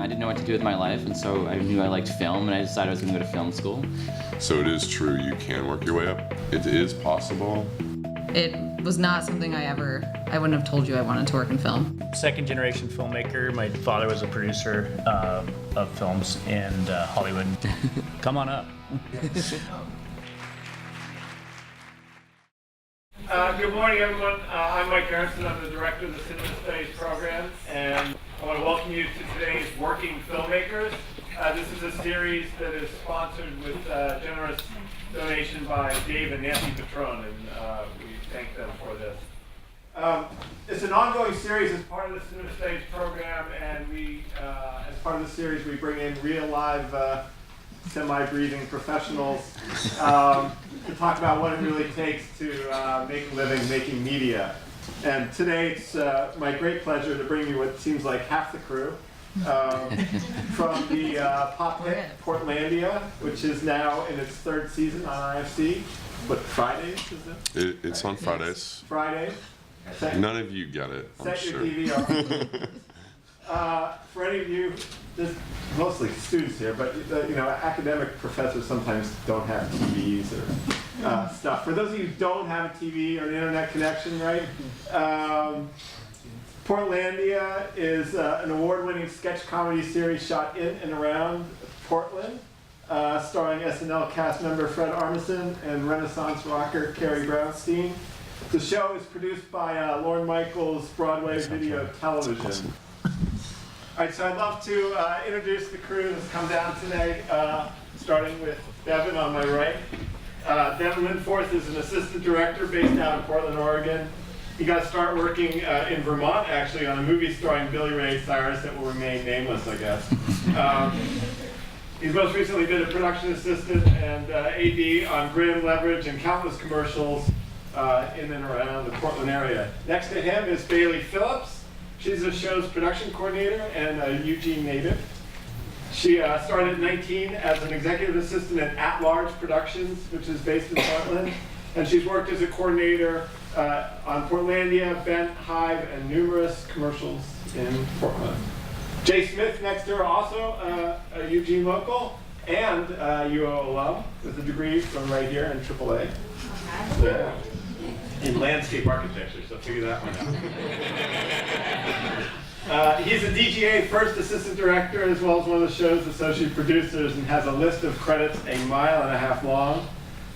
I didn't know what to do with my life, and so I knew I liked film, and I decided I was going to go to film school. So it is true, you can work your way up. It is possible. It was not something I wouldn't have told you I wanted to work in film. Second generation filmmaker. My father was a producer of films in Hollywood. Come on up. Good morning, everyone. I'm Mike Aronson. I'm the director of the Cinema Studies program, and I want to welcome you to today's Working Filmmakers. This is a series that is sponsored with generous donation by Dave and Nancy Patron, and we thank them for this. It's an ongoing series as part of the Cinema Studies program, and we, as part of the series, we bring in real live semi-breathing professionals to talk about what it really takes to make a living making media. And today it's my great pleasure to bring you what seems like half the crew from the pop hit Portlandia, which is now in its third season on IFC. What, Fridays is it? It's on Fridays. Fridays. None of you got it, I'm Set sure. your TV on. For any of you, there's mostly students here, but academic professors sometimes don't have TVs or stuff. For those of you who don't have a TV or an internet connection, right? Portlandia is an award-winning sketch comedy series shot in and around Portland, starring SNL cast member Fred Aronson and Renaissance rocker Carrie Brownstein. The show is produced by Lorne Michaels Broadway Video Television. All right, so I'd love to introduce the crew that's come down today, starting with Devin on my right. Devin Linforth is an assistant director based out of Portland, Oregon. He got to start working in Vermont, actually, on a movie starring Billy Ray Cyrus that will remain nameless, I guess. He's most recently been a production assistant and AD on Grim, Leverage, and countless commercials in and around the Portland area. Next to him is Bailey Phillips. She's the show's production coordinator and a Eugene native. She started at 19 as an executive assistant at At Large Productions, which is based in Portland. And she's worked as a coordinator on Portlandia, Bent, Hive, and numerous commercials in Portland. Jay Smith next to her, also a Eugene local and UO alum with a degree from right here in AAA. Yeah. In landscape architecture, so figure that one out. He's a DGA first assistant director as well as one of the show's associate producers and has a list of credits 1.5 miles long,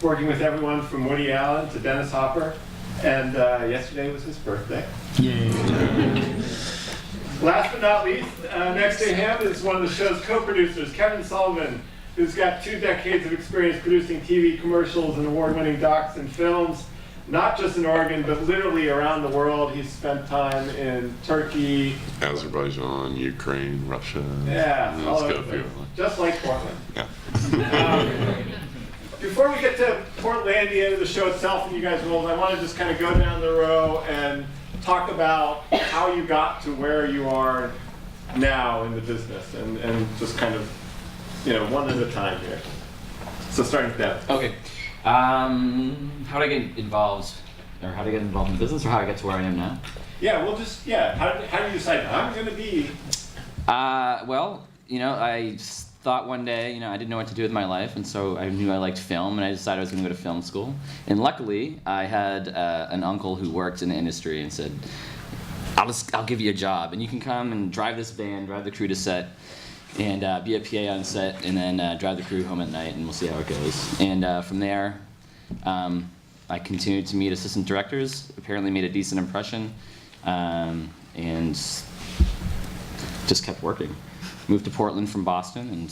working with everyone from Woody Allen to Dennis Hopper. And yesterday was his birthday. Yay. Last but not least, next to him is one of the show's co-producers, Kevin Sullivan, who's got 2 decades of experience producing TV commercials and award-winning docs and films. Not just in Oregon, but literally around the world. He's spent time in Turkey, Azerbaijan, Ukraine, Russia. yeah, all Let's over go the through. place. Just like Portland. Yeah. Before we get to Portlandia, the show itself, and you guys rolled, I want to just kind of go down the row and talk about how you got to where you are now in the business, and just kind of, one at a time here. So starting with Deb. Okay. How did I get involved, or how did I get involved in business, or how I got to where I am now? Yeah, well, how do you decide I'm going to be? Well, I thought one day, I didn't know what to do with my life, and so I knew I liked film, and I decided I was going to go to film school. And luckily, I had an uncle who worked in the industry and said, I'll give you a job, and you can come and drive this van, drive the crew to set, and be a PA on set, and then drive the crew home at night, and we'll see how it goes. And from there, I continued to meet assistant directors, apparently made a decent impression, and just kept working. Moved to Portland from Boston, and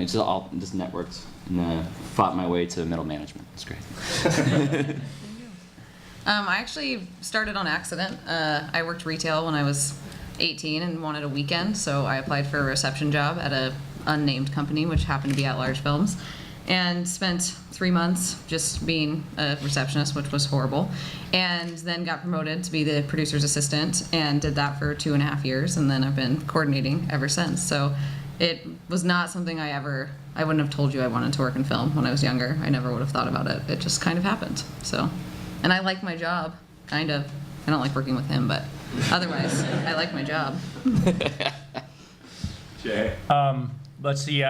it's all just networked, and fought my way to middle management. It's great. I actually started on accident. I worked retail when I was 18 and wanted a weekend, so I applied for a reception job at a unnamed company, which happened to be At Large Films, and spent 3 months just being a receptionist, which was horrible, and then got promoted to be the producer's assistant and did that for 2.5 years, and then I've been coordinating ever since. So it was not something I wouldn't have told you I wanted to work in film when I was younger. I never would have thought about it. It just kind of happened. So, and I like my job, kind of. I don't like working with him, but otherwise, I like my job. Jay? Let's see,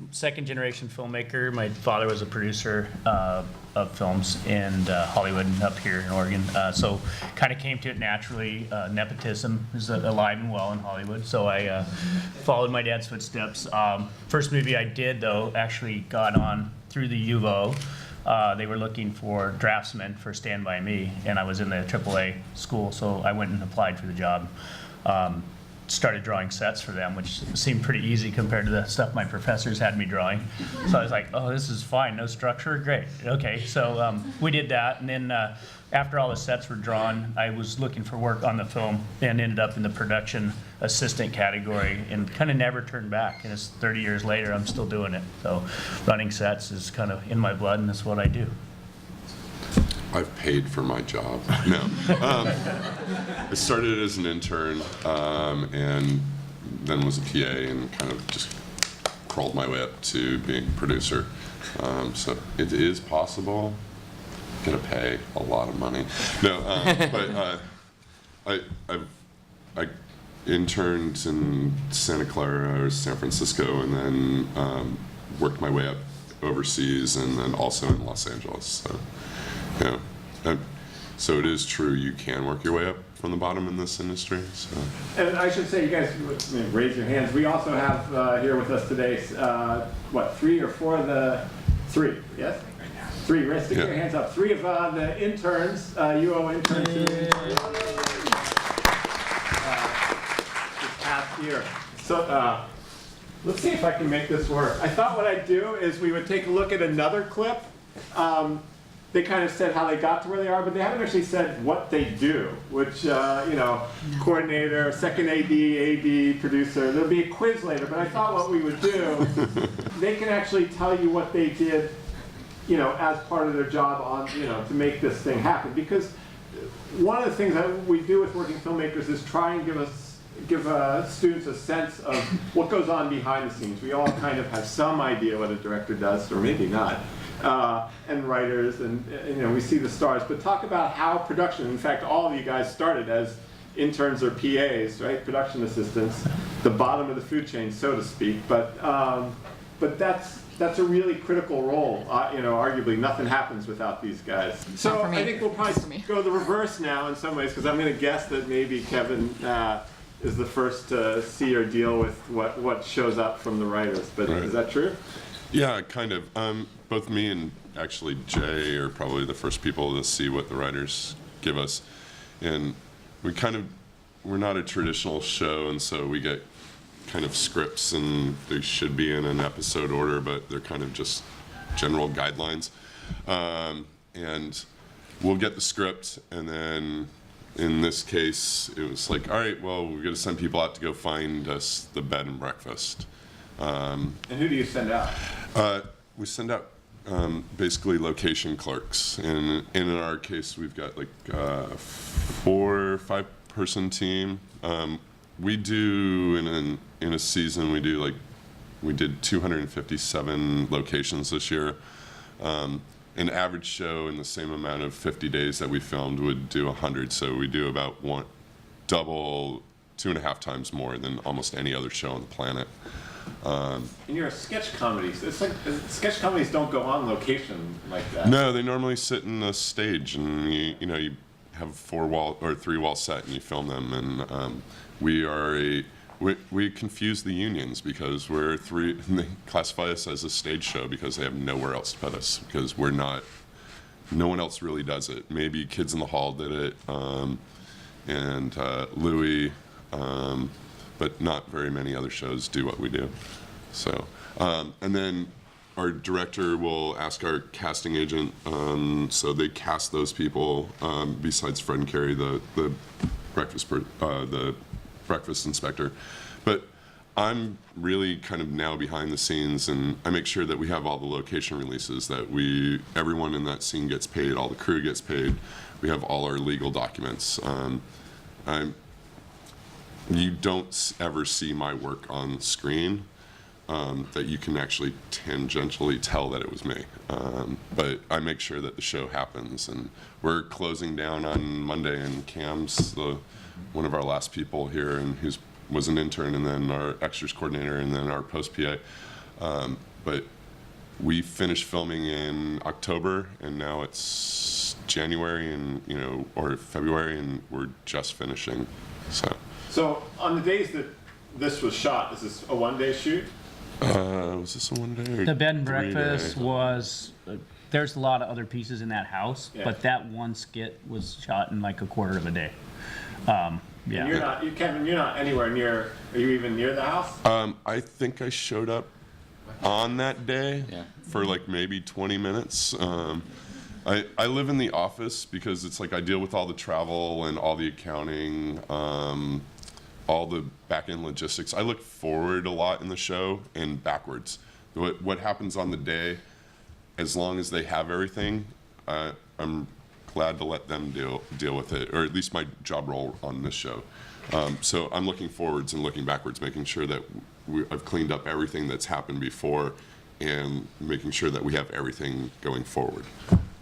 second generation filmmaker. My father was a producer of films in Hollywood and up here in Oregon. So kind of came to it naturally. Nepotism is alive and well in Hollywood. So I followed my dad's footsteps. First movie I did, though, actually got on through the U of O. They were looking for draftsmen for Stand By Me, and I was in the AAA school, so I went and applied for the job. Started drawing sets for them, which seemed pretty easy compared to the stuff my professors had me drawing. So I was like, oh, this is fine, no structure, great. Okay, so we did that, and then after all the sets were drawn, I was looking for work on the film and ended up in the production assistant category and kind of never turned back. And it's 30 years later, I'm still doing it. So running sets is kind of in my blood, and that's what I do. I've paid for my job. No. I started as an intern and then was a PA and kind of just crawled my way up to being a producer. So it is possible. I'm gonna pay a lot of money. No, but I interned in Santa Clara or San Francisco and then worked my way up overseas and then also in Los Angeles. So. Yeah, so it is true you can work your way up from the bottom in this industry. So. And I should say, you guys raise your hands. We also have here with us today, what, 3 or 4 of the, 3, yes? 3, right? Stick your hands up. 3 of the interns, UO interns this past year. So let's see if I can make this work. I thought what I'd do is we would take a look at another clip. They kind of said how they got to where they are, but they haven't actually said what they do, which, coordinator, second AD, producer. There'll be a quiz later, but I thought what we would do, they can actually tell you what they did, as part of their job on, to make this thing happen. Because one of the things that we do with working filmmakers is try and give students a sense of what goes on behind the scenes. We all kind of have some idea what a director does, or maybe not. And writers, and we see the stars, but talk about how production, in fact, all of you guys started as interns or PAs, right? Production assistants, the bottom of the food chain, so to speak, but that's a really critical role. Arguably nothing happens without these guys. So I think we'll probably go the reverse now in some ways, because I'm going to guess that maybe Kevin is the first to see or deal with what shows up from the writers, but right. Is that true? Yeah, kind of. Both me and actually Jay are probably the first people to see what the writers give us. And we're not a traditional show, and so we get kind of scripts, and they should be in an episode order, but they're kind of just general guidelines. And we'll get the script, and then in this case, it was like, all right, well, we're gonna send people out to go find us the bed and breakfast. And who do you send out? We send out basically location clerks, and in our case, we've got like 4 or 5 person team. We do in a season we did 257 locations this year. An average show in the same amount of 50 days that we filmed would do 100. So we do about 2.5 times more than almost any other show on the planet. And you're a sketch comedy. So it's like sketch comedies don't go on location like that. No, they normally sit in a stage, and you have a 4-wall or 3-wall set, and you film them. And we confuse the unions because we're 3. They classify us as a stage show because they have nowhere else to put us, because we're not. No one else really does it. Maybe Kids in the Hall did it, and Louis. But not very many other shows do what we do. So, and then our director will ask our casting agent, so they cast those people, besides Fred and Carrie, the breakfast inspector. But I'm really kind of now behind the scenes, and I make sure that we have all the location releases, that everyone in that scene gets paid, all the crew gets paid, we have all our legal documents. You don't ever see my work on screen that you can actually tangentially tell that it was me. But I make sure that the show happens, and we're closing down on Monday, and Cam's one of our last people here, and who's was an intern, and then our extras coordinator, and then our post PA. But we finished filming in October, and now it's January, and or February, and we're just finishing. So on the days that this was shot, is this a one-day shoot? Was this a 1 day? Or The bed and 3 breakfast day? was, there's a lot of other pieces in that house, Yeah. but that one skit was shot in like a quarter of a day. And Yeah. Kevin, you're not anywhere near, are you even near the house? I think I showed up on that day Yeah. for like maybe 20 minutes. I live in the office because it's like I deal with all the travel and all the accounting, all the back-end logistics. I look forward a lot in the show and backwards. What happens on the day, as long as they have everything, I'm glad to let them deal with it, or at least my job role on this show. So I'm looking forwards and looking backwards, making sure that I've cleaned up everything that's happened before, and making sure that we have everything going forward.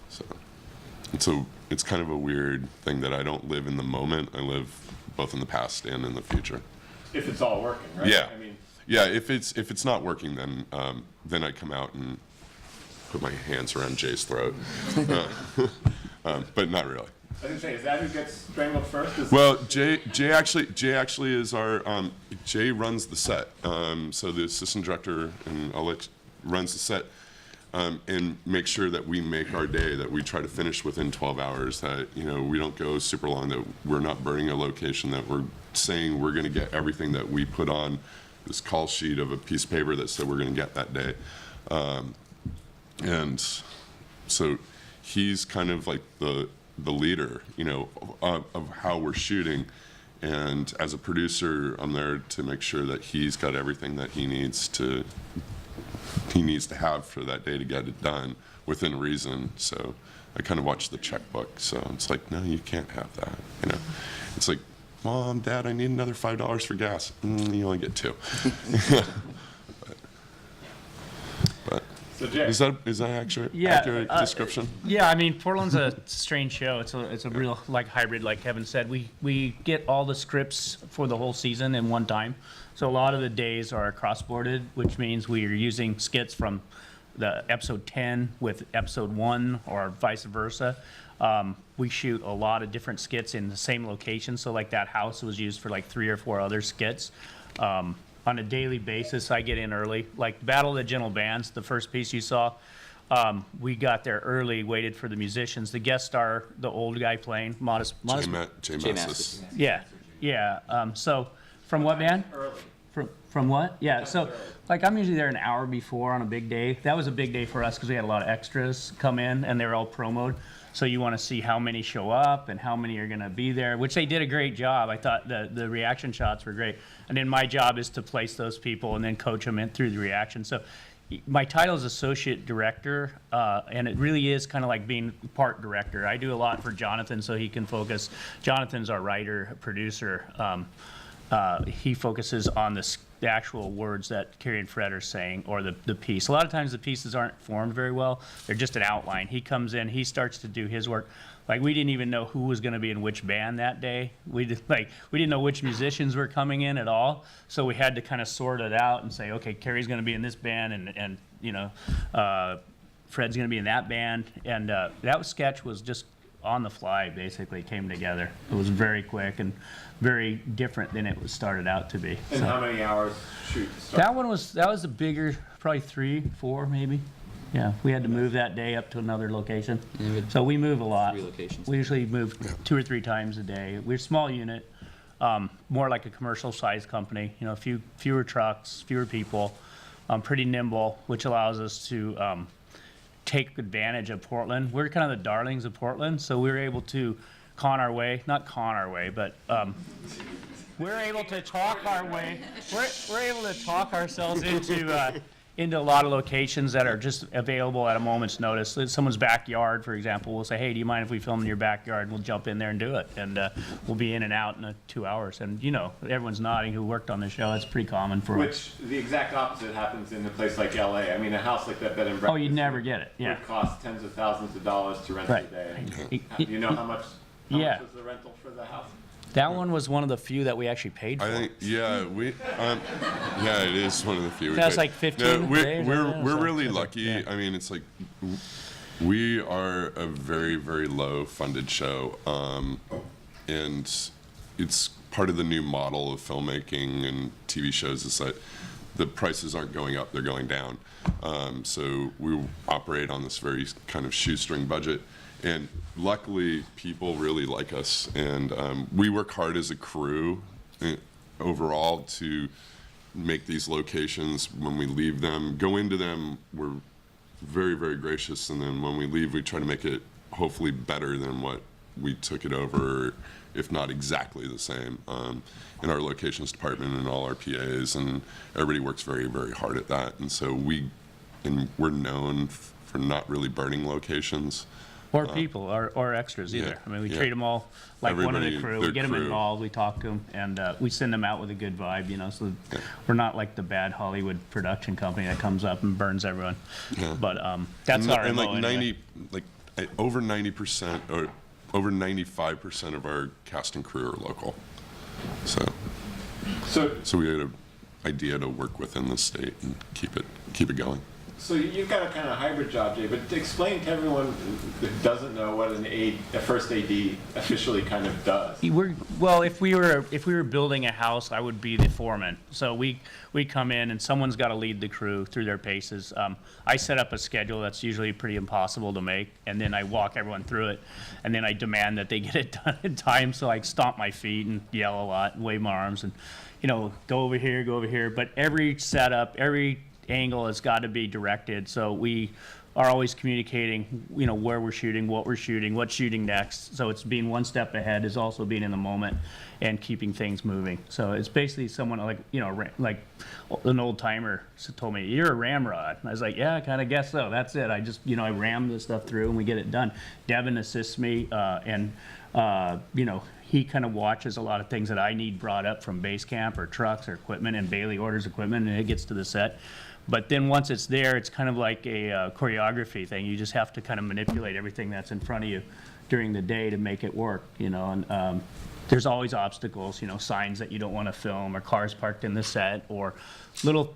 So it's kind of a weird thing that I don't live in the moment. I live both in the past and in the future. If it's all working, right? Yeah. I mean, Yeah, if it's not working, then I come out and put my hands around Jay's throat, but not really. I was gonna say, is that who gets strangled first? Well, Jay actually is our Jay runs the set. So the assistant director and Alex runs the set, and make sure that we make our day, that we try to finish within 12 hours. That we don't go super long. That we're not burning a location. That we're saying we're going to get everything that we put on this call sheet of a piece of paper that said we're going to get that day. And so he's kind of like the leader, of how we're shooting. And as a producer, I'm there to make sure that he's got everything that he needs to have for that day to get it done within reason. So I kind of watch the checkbook. So it's like, no, you can't have that. It's like, Mom, Dad, I need another $5 for gas. You only get 2. but So Jay, is that accurate description? Yeah, I mean, Portland's a strange show. It's a real like hybrid, like Kevin said. We get all the scripts for the whole season in one time. So a lot of the days are cross-boarded, which means we are using skits from the episode 10 with episode 1 or vice versa. We shoot a lot of different skits in the same location. So like that house was used for like 3 or 4 other skits. On a daily basis, I get in early. Like Battle of the Gentle Bands, the first piece you saw, we got there early, waited for the musicians. The guest star, the old guy playing, Modest. Jay Jay Massis. Massis. Yeah. So from what band? early. From what? Yeah. So like I'm usually there an hour before on a big day. That was a big day for us because we had a lot of extras come in and they were all promoted. So you want to see how many show up and how many are going to be there, which they did a great job. I thought the reaction shots were great. And then my job is to place those people and then coach them in through the reaction. So my title is associate director, and it really is kind of like being part director. I do a lot for Jonathan so he can focus. Jonathan's our writer, producer. He focuses on the actual words that Carrie and Fred are saying, or the piece. A lot of times the pieces aren't formed very well. They're just an outline. He comes in, he starts to do his work. Like we didn't even know who was going to be in which band that day. We didn't know which musicians were coming in at all. So we had to kind of sort it out and say, okay, Carrie's going to be in this band, and Fred's going to be in that band. And that sketch was just on the fly, basically came together. It was very quick and very different than it was started out to be. And So how many hours shoot? that was a bigger, probably 3, 4 maybe. Yeah, we had to move that day up to another location. Yeah, we had So we move a lot. 3 locations. We usually move 2 or 3 times a day. We're a small unit, more like a commercial size company. Fewer trucks, fewer people, pretty nimble, which allows us to take advantage of Portland. We're kind of the darlings of Portland, so we're able to not con our way, but we're able to talk our way. We're able to talk ourselves into a lot of locations that are just available at a moment's notice. Someone's backyard, for example, we'll say, hey, do you mind if we film in your backyard? We'll jump in there and do it, and we'll be in and out in 2 hours. And everyone's nodding who worked on the show. It's pretty common for us. Which the exact opposite happens in a place like LA. I mean, a house like that bed and breakfast. Oh, you'd never get it. Yeah. Would cost tens of thousands of dollars to rent Right. a day. It- Do you know how much Yeah. was the rental for the house? That one was one of the few that we actually paid for. I think, yeah, yeah, it is one of the few. That's but- like 15 No, days, we're isn't it? we're So- really so, lucky. yeah. I mean, it's like we are a very, very low funded show, and it's part of the new model of filmmaking and TV shows is that the prices aren't going up; they're going down. So we operate on this very kind of shoestring budget. And luckily, people really like us, and we work hard as a crew overall to make these locations. When we leave them, go into them, we're very, very gracious, and then when we leave, we try to make it hopefully better than what we took it over, if not exactly the same, in our locations department and all our PAs, and everybody works very, very hard at that. And so we're known for not really burning locations. Or people, or extras either. yeah, I mean, we yeah. treat them all like one of the Everybody, crew. their We get them crew. involved, we talk to them, and we send them out with a good vibe, so we're not like the bad Hollywood production company that comes up and burns everyone. Yeah. But that's our And MO like anyway. over 90% or over 95% of our cast and crew are local. So we had an idea to work within the state and keep it going. So you've got a kind of hybrid job, Jay, but explain to everyone that doesn't know what a first AD officially kind of does. Well, if we were building a house, I would be the foreman. So we come in and someone's got to lead the crew through their paces. I set up a schedule that's usually pretty impossible to make, and then I walk everyone through it, and then I demand that they get it done in time. So I stomp my feet and yell a lot and wave my arms and go over here. But every setup, every angle has got to be directed, so we are always communicating where we're shooting, what's shooting next. So it's being one step ahead is also being in the moment and keeping things moving. So it's basically someone like like an old timer told me, "You're a ramrod." And I was like, "Yeah, I kind of guess so. That's it. I just I ram this stuff through and we get it done." Devin assists me and he kind of watches a lot of things that I need brought up from base camp or trucks or equipment, and Bailey orders equipment and it gets to the set. But then once it's there, it's kind of like a choreography thing. You just have to kind of manipulate everything that's in front of you during the day to make it work, and there's always obstacles, signs that you don't want to film, or cars parked in the set, or little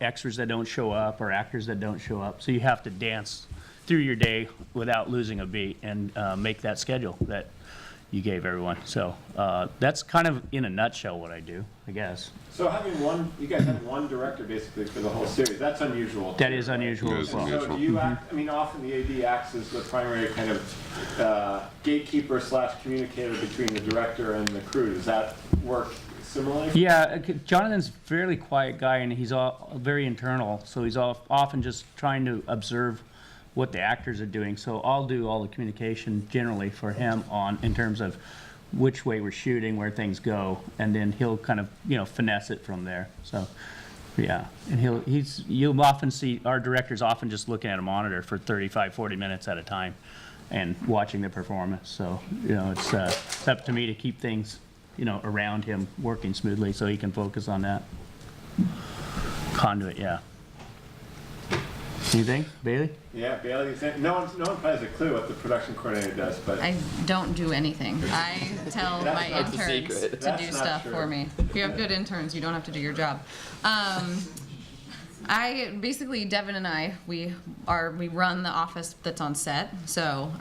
extras that don't show up, or actors that don't show up. So you have to dance through your day without losing a beat and make that schedule that you gave everyone. So that's kind of in a nutshell what I do, I guess. So you guys have one director basically for the whole series. That's unusual. That is unusual It as is well. unusual. So do you act, often the AD acts as the primary kind of gatekeeper / communicator between the director and the crew. Does that work similarly? Yeah, Jonathan's a fairly quiet guy, and he's very internal, so he's often just trying to observe what the actors are doing. So I'll do all the communication generally for him in terms of which way we're shooting, where things go, and then he'll kind of finesse it from there. So yeah, and you'll often see our directors often just looking at a monitor for 35-40 minutes at a time and watching the performance. So it's up to me to keep things around him working smoothly so he can focus on that. Conduit, yeah. Anything, Bailey? Yeah, Bailey. No one probably has a clue what the production coordinator does, but I don't do anything. I tell That's my not the interns secret. to That's do not stuff true. for me. If you have good interns, you don't have to do your job. Devin and I, we run the office that's on set, so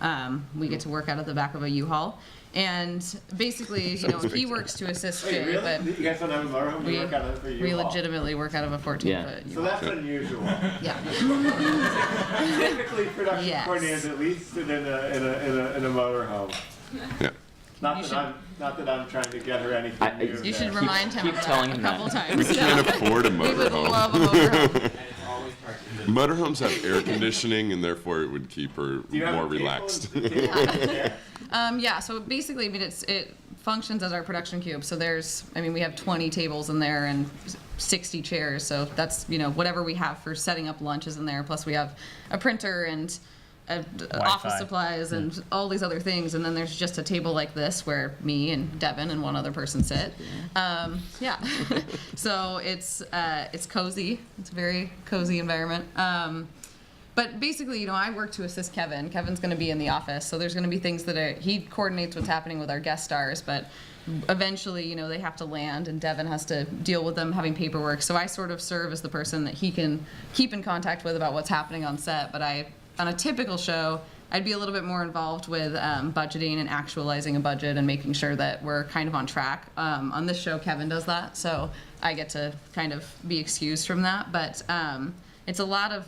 we get to work out of the back of a U-Haul. And basically, he works to assist wait, Jay, really? but You guys don't have a motorhome? You work out of it for we U-Haul? legitimately work out of a 14-foot Yeah. So U-Haul. that's unusual. Yeah. Typically, production Yes. coordinators at least sit in a motorhome. Yeah. Not You that I'm trying to get her anything new. You should there. remind him keep of telling that a him couple that. times. We can't afford a We would motorhome. love a motorhome. Motorhomes have air conditioning, and therefore it would keep her Do you have more a table? relaxed. Is the table there? Yeah, so basically, it functions as our production cube. So we have 20 tables in there and 60 chairs. So that's, whatever we have for setting up lunch is in there. Plus we have a printer and office supplies and all these other things. And then there's just a table like this where me and Devin and one other person sit. Yeah. So it's cozy. It's a very cozy environment. but basically, I work to assist Kevin. Kevin's going to be in the office, so there's going to be things that he coordinates what's happening with our guest stars, but eventually, they have to land, and Devin has to deal with them having paperwork. So I sort of serve as the person that he can keep in contact with about what's happening on set. But on a typical show, I'd be a little bit more involved with budgeting and actualizing a budget and making sure that we're kind of on track. On this show, Kevin does that, so I get to kind of be excused from that. But it's a lot of,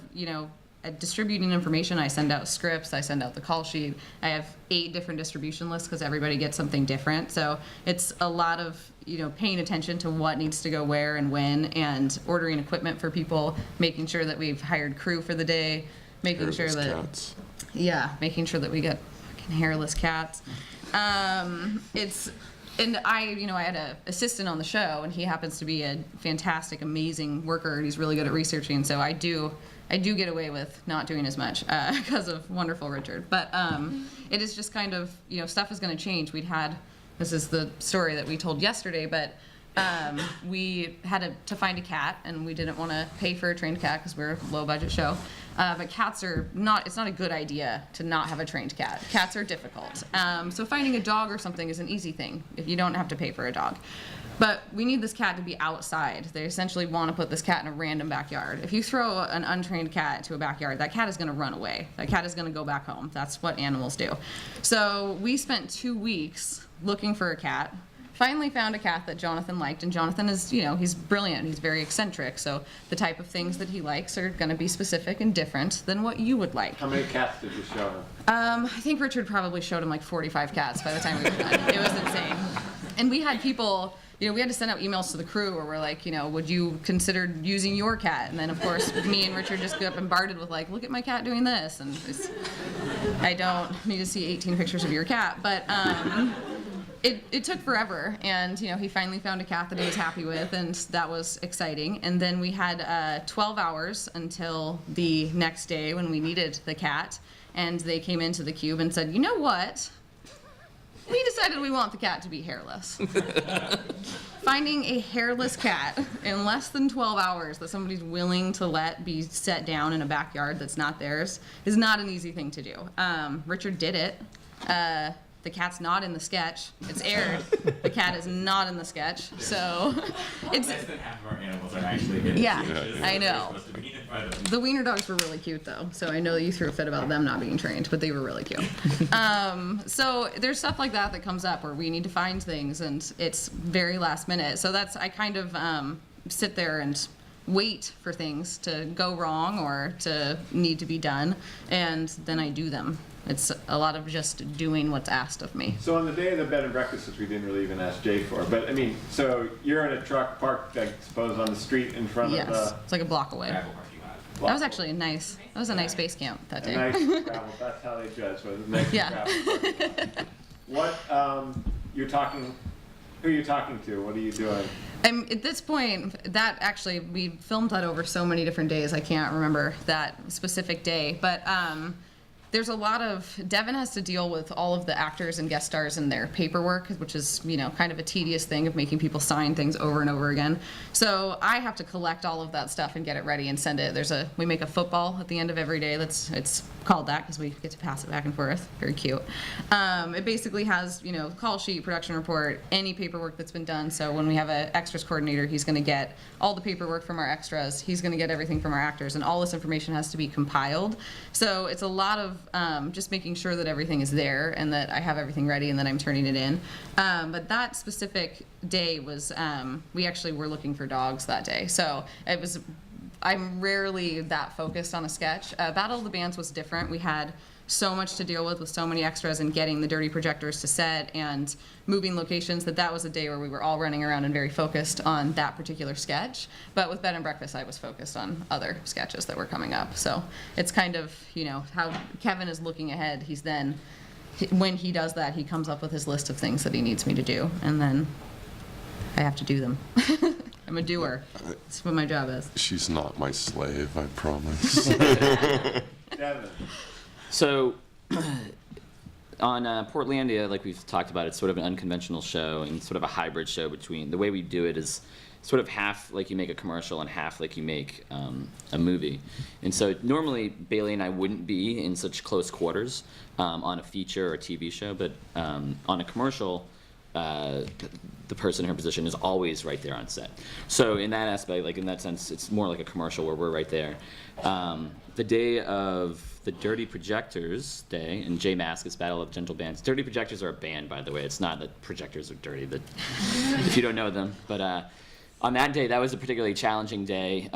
distributing information. I send out scripts, I send out the call sheet. I have 8 different distribution lists because everybody gets something different. So it's a lot of, paying attention to what needs to go where and when, and ordering equipment for people, making sure that we've hired crew for the day, making sure that Cats. making sure that we get fucking hairless cats. And I had an assistant on the show, and he happens to be a fantastic, amazing worker, and he's really good at researching. So I do get away with not doing as much because of wonderful Richard. But it is just kind of, stuff is going to change. This is the story that we told yesterday, but we had to find a cat, and we didn't want to pay for a trained cat because we're a low budget show. But cats it's not a good idea to not have a trained cat. Cats are difficult. So finding a dog or something is an easy thing if you don't have to pay for a dog. But we need this cat to be outside. They essentially want to put this cat in a random backyard. If you throw an untrained cat into a backyard, that cat is going to run away. That cat is going to go back home. That's what animals do. So we spent 2 weeks looking for a cat. Finally found a cat that Jonathan liked, and Jonathan is, he's brilliant. He's very eccentric, so the type of things that he likes are going to be specific and different than what you would like. How many cats did you show him? I think Richard probably showed him like 45 cats by the time we were done. It was insane. And we had people, we had to send out emails to the crew where we're like, would you consider using your cat? And then, of course, me and Richard just got bombarded with like, look at my cat doing this. And I don't need to see 18 pictures of your cat, but it took forever, and he finally found a cat that he was happy with, and that was exciting. And then we had 12 hours until the next day when we needed the cat, and they came into the cube and said, you know what? We decided we want the cat to be hairless. Finding a hairless cat in less than 12 hours that somebody's willing to let be set down in a backyard that's not theirs is not an easy thing to do. Richard did it. The cat's not in the sketch. It's aired. The cat is not in the sketch. So it's less than half of our animals are actually in yeah, the sketches. I know. They're supposed to be in front of them. The wiener dogs were really cute though. So I know that you threw a fit about them not being trained, but they were really cute. So there's stuff like that comes up where we need to find things, and it's very last minute. So I kind of sit there and wait for things to go wrong or to need to be done, and then I do them. It's a lot of just doing what's asked of me. So on the day of the bed and breakfast, which we didn't really even ask Jay for, but so you're in a truck parked, I suppose, on the street in front of Yes, the it's like a block away. Gravel parking lot. That was actually a nice base camp that day. nice gravel. That's how they judge. Was a nice Yeah. gravel parking lot. What you're talking? Who are you talking to? What are you doing? At this point, we filmed that over so many different days. I can't remember that specific day, but there's a lot of, Devin has to deal with all of the actors and guest stars and their paperwork, which is, kind of a tedious thing of making people sign things over and over again. So I have to collect all of that stuff and get it ready and send it. We make a football at the end of every day. It's called that because we get to pass it back and forth. Very cute. It basically has, call sheet, production report, any paperwork that's been done. So when we have an extras coordinator, he's going to get all the paperwork from our extras. He's going to get everything from our actors, and all this information has to be compiled. So it's a lot of just making sure that everything is there and that I have everything ready and that I'm turning it in. But that specific day was, we actually were looking for dogs that day. So I'm rarely that focused on a sketch. Battle of the Bands was different. We had so much to deal with so many extras and getting the dirty projectors to set and moving locations that was a day where we were all running around and very focused on that particular sketch. But with Bed and Breakfast, I was focused on other sketches that were coming up. So it's kind of, how Kevin is looking ahead. When he does that, he comes up with his list of things that he needs me to do, and then I have to do them. I'm a doer. That's what my job is. She's not my slave, I promise. Devin. So, on Portlandia, like we've talked about, it's sort of an unconventional show and sort of a hybrid show between, the way we do it is sort of half like you make a commercial and half like you make a movie. And so normally Bailey and I wouldn't be in such close quarters on a feature or a TV show, but on a commercial, the person in her position is always right there on set. So in that aspect, like in that sense, it's more like a commercial where we're right there. The day of the Dirty Projectors Day and Jay Mascis Battle of Gentle Bands. Dirty Projectors are a band, by the way. It's not that projectors are dirty, that if you don't know them. But on that day, that was a particularly challenging day.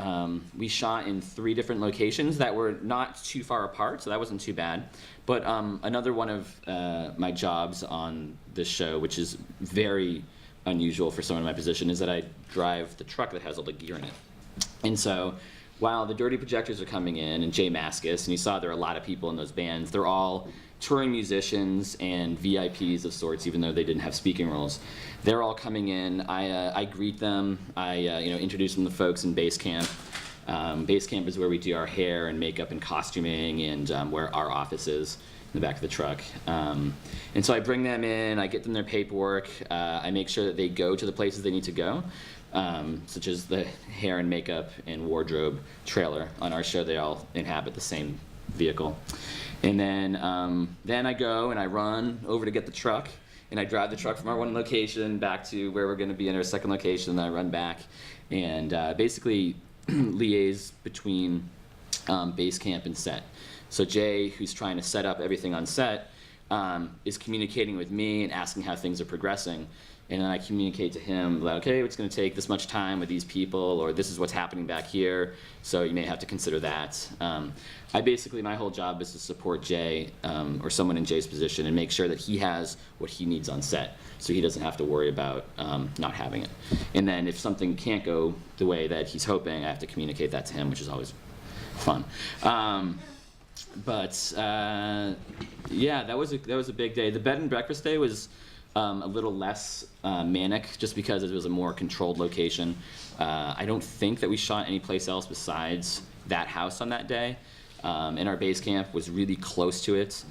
We shot in 3 different locations that were not too far apart, so that wasn't too bad. But another one of my jobs on this show, which is very unusual for someone in my position, is that I drive the truck that has all the gear in it. And so while the Dirty Projectors are coming in, and Jay Mascis, and you saw there are a lot of people in those bands, they're all touring musicians and VIPs of sorts, even though they didn't have speaking roles. They're all coming in. I greet them. I introduce them to folks in base camp. Base camp is where we do our hair and makeup and costuming, and where our office is in the back of the truck. And so I bring them in. I get them their paperwork. I make sure that they go to the places they need to go. Such as the hair and makeup and wardrobe trailer. On our show, they all inhabit the same vehicle. And then I go and I run over to get the truck, and I drive the truck from our one location back to where we're going to be in our second location, and I run back and basically liaise between base camp and set. So Jay, who's trying to set up everything on set, is communicating with me and asking how things are progressing. And then I communicate to him, like, okay, it's going to take this much time with these people, or this is what's happening back here, so you may have to consider that. My whole job is to support Jay, or someone in Jay's position, and make sure that he has what he needs on set, so he doesn't have to worry about not having it. And then if something can't go the way that he's hoping, I have to communicate that to him, which is always fun. Yeah, that was a big day. The bed and breakfast day was a little less manic, just because it was a more controlled location. I don't think that we shot any place else besides that house on that day, and our base camp was really close to it.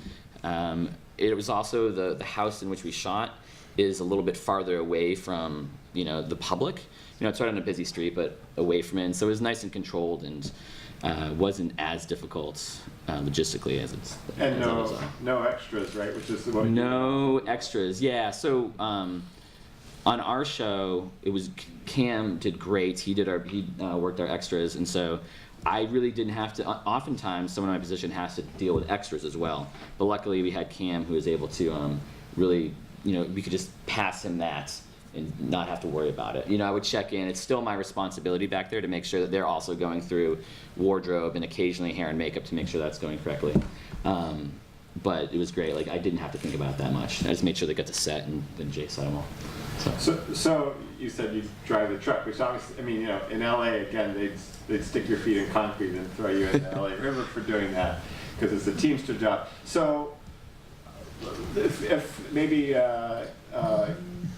It was also the house in which we shot is a little bit farther away from the public. It's right on a busy street, but away from it, and so it was nice and controlled, and wasn't as difficult logistically as it's. And no extras, right? Which is what. No extras, yeah. So on our show, it was Cam did great. He worked our extras, and so I really didn't have to. Oftentimes, someone in my position has to deal with extras as well. But luckily, we had Cam who was able to really, we could just pass him that and not have to worry about it. I would check in. It's still my responsibility back there to make sure that they're also going through wardrobe and occasionally hair and makeup to make sure that's going correctly. But it was great. Like, I didn't have to think about it that much. I just made sure they got to set, and then Jay set them all. So you said you drive the truck, which obviously, in LA, again, they'd stick your feet in concrete and throw you in the LA River for doing that, because it's a Teamster job. So if maybe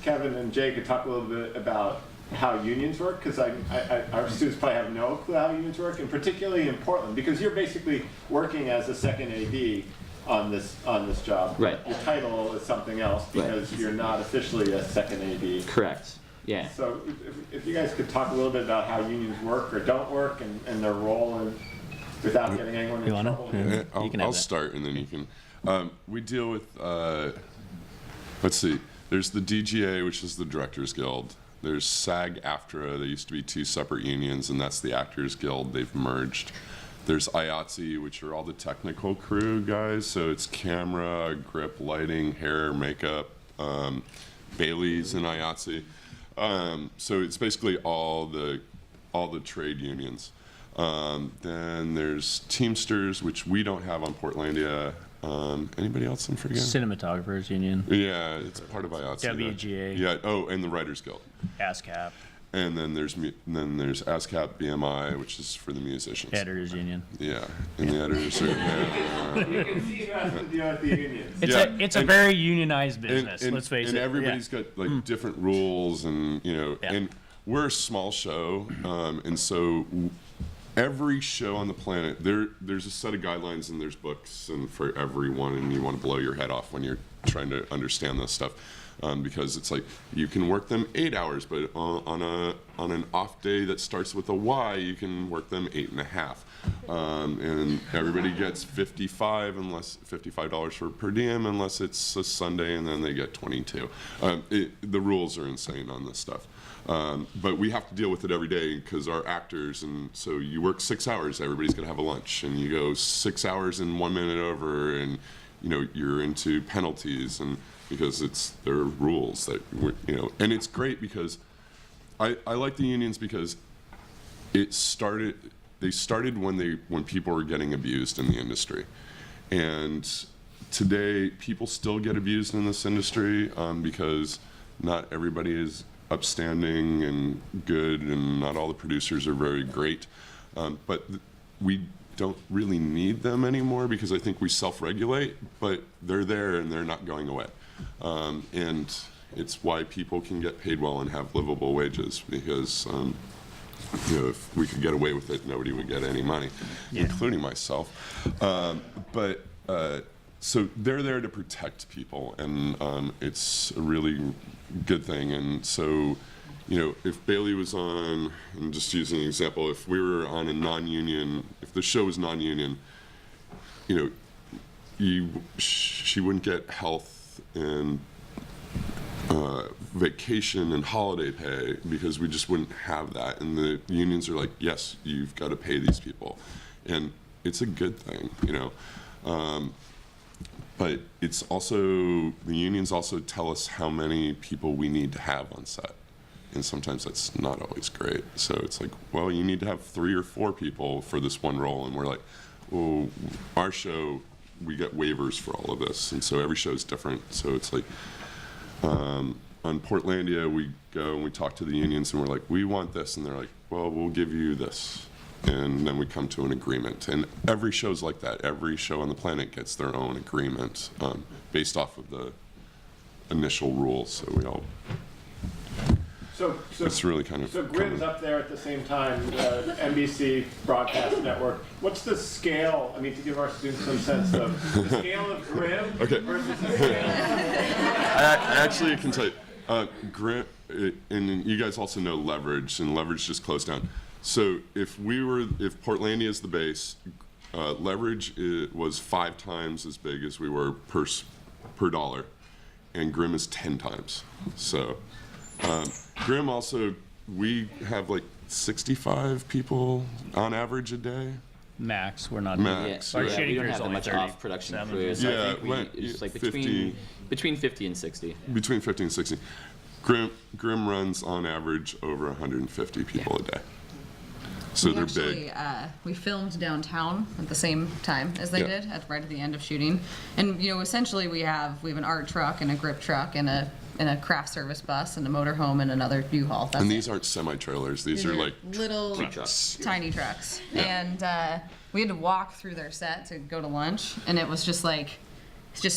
Kevin and Jay could talk a little bit about how unions work, because our students probably have no clue how unions work, and particularly in Portland, because you're basically working as a second AD on this job. Right. Your title is something else because you're not officially a second AD. Correct. Yeah. So if you guys could talk a little bit about how unions work or don't work, and their role, and without getting anyone in trouble. Yeah, You can I'll have that. start, and then you can. We deal with. Let's see. There's the DGA, which is the Directors Guild. There's SAG-AFTRA. They used to be 2 separate unions, and that's the Actors Guild. They've merged. There's IATSE, which are all the technical crew guys. So it's camera, grip, lighting, hair, makeup. Bailey's in IATSE. So it's basically all the trade unions. Then there's Teamsters, which we don't have on Portlandia. Anybody else I'm forgetting? Cinematographers Union, Yeah, it's part of IATSE. WGA. Yeah. Oh, and the Writers Guild. ASCAP, And then there's ASCAP BMI, which is for the musicians. Editors Union. Yeah, and the editors are. You can see who has to deal with the unions. It's a very unionized business. Let's face it. And everybody's got like different rules, and Yeah. and we're a small show, and so every show on the planet, there's a set of guidelines and there's books and for everyone, and you want to blow your head off when you're trying to understand this stuff. because it's like you can work them 8 hours, but on an off day that starts with a Y, you can work them 8.5. And everybody gets $55 for per diem unless it's a Sunday, and then they get 22. The rules are insane on this stuff. But we have to deal with it every day because our actors, and so you work 6 hours, everybody's gonna have a lunch, and you go 6 hours and 1 minute over, and you're into penalties, and because there are rules that and it's great because I like the unions because they started when people were getting abused in the industry, and today people still get abused in this industry because not everybody is upstanding and good, and not all the producers are very great, but we don't really need them anymore because I think we self-regulate, but they're there and they're not going away. And it's why people can get paid well and have livable wages because if we could get away with it, nobody would get any money, including myself. So they're there to protect people, and it's a really good thing. And so, if Bailey was on, and just using an example, if we were on a non-union, if the show was non-union, she wouldn't get health and vacation and holiday pay because we just wouldn't have that. And the unions are like, yes, you've got to pay these people, and it's a good thing, but it's also, the unions also tell us how many people we need to have on set. And sometimes that's not always great. So it's like, well, you need to have 3 or 4 people for this one role. And we're like, well, our show, we get waivers for all of this. And so every show is different. So it's like, on Portlandia, we go and we talk to the unions and we're like, we want this. And they're like, well, we'll give you this. And then we come to an agreement. And every show's like that. Every show on the planet gets their own agreement based off of the initial rules. So we all, it's really kind of... So Grimm's up there at the same time, NBC broadcast network. What's the scale, to give our students some sense of the scale of Grimm versus the scale I actually can tell you, Grimm, and you guys also know Leverage, and Leverage just closed down. So if Portlandia is the base, Leverage was 5 times as big as we were per dollar, and Grimm is 10 times. So Grimm also, we have like 65 people on average a day. Max, we're not. Max. Our Yeah, shooting we don't crew's have that only much 30. off-production 7. crew. So Yeah, I think it's like 50. between 50 and 60. Between 50 and 60. Grimm runs on average over 150 people a day. So they're big. We filmed downtown at the same time as they did, right at the end of shooting. And essentially we have an art truck and a grip truck and a craft service bus and a motorhome and another U-Haul. And these aren't semi-trailers. These are like little trucks. tiny trucks. And we had to walk through their set to go to lunch, and it was just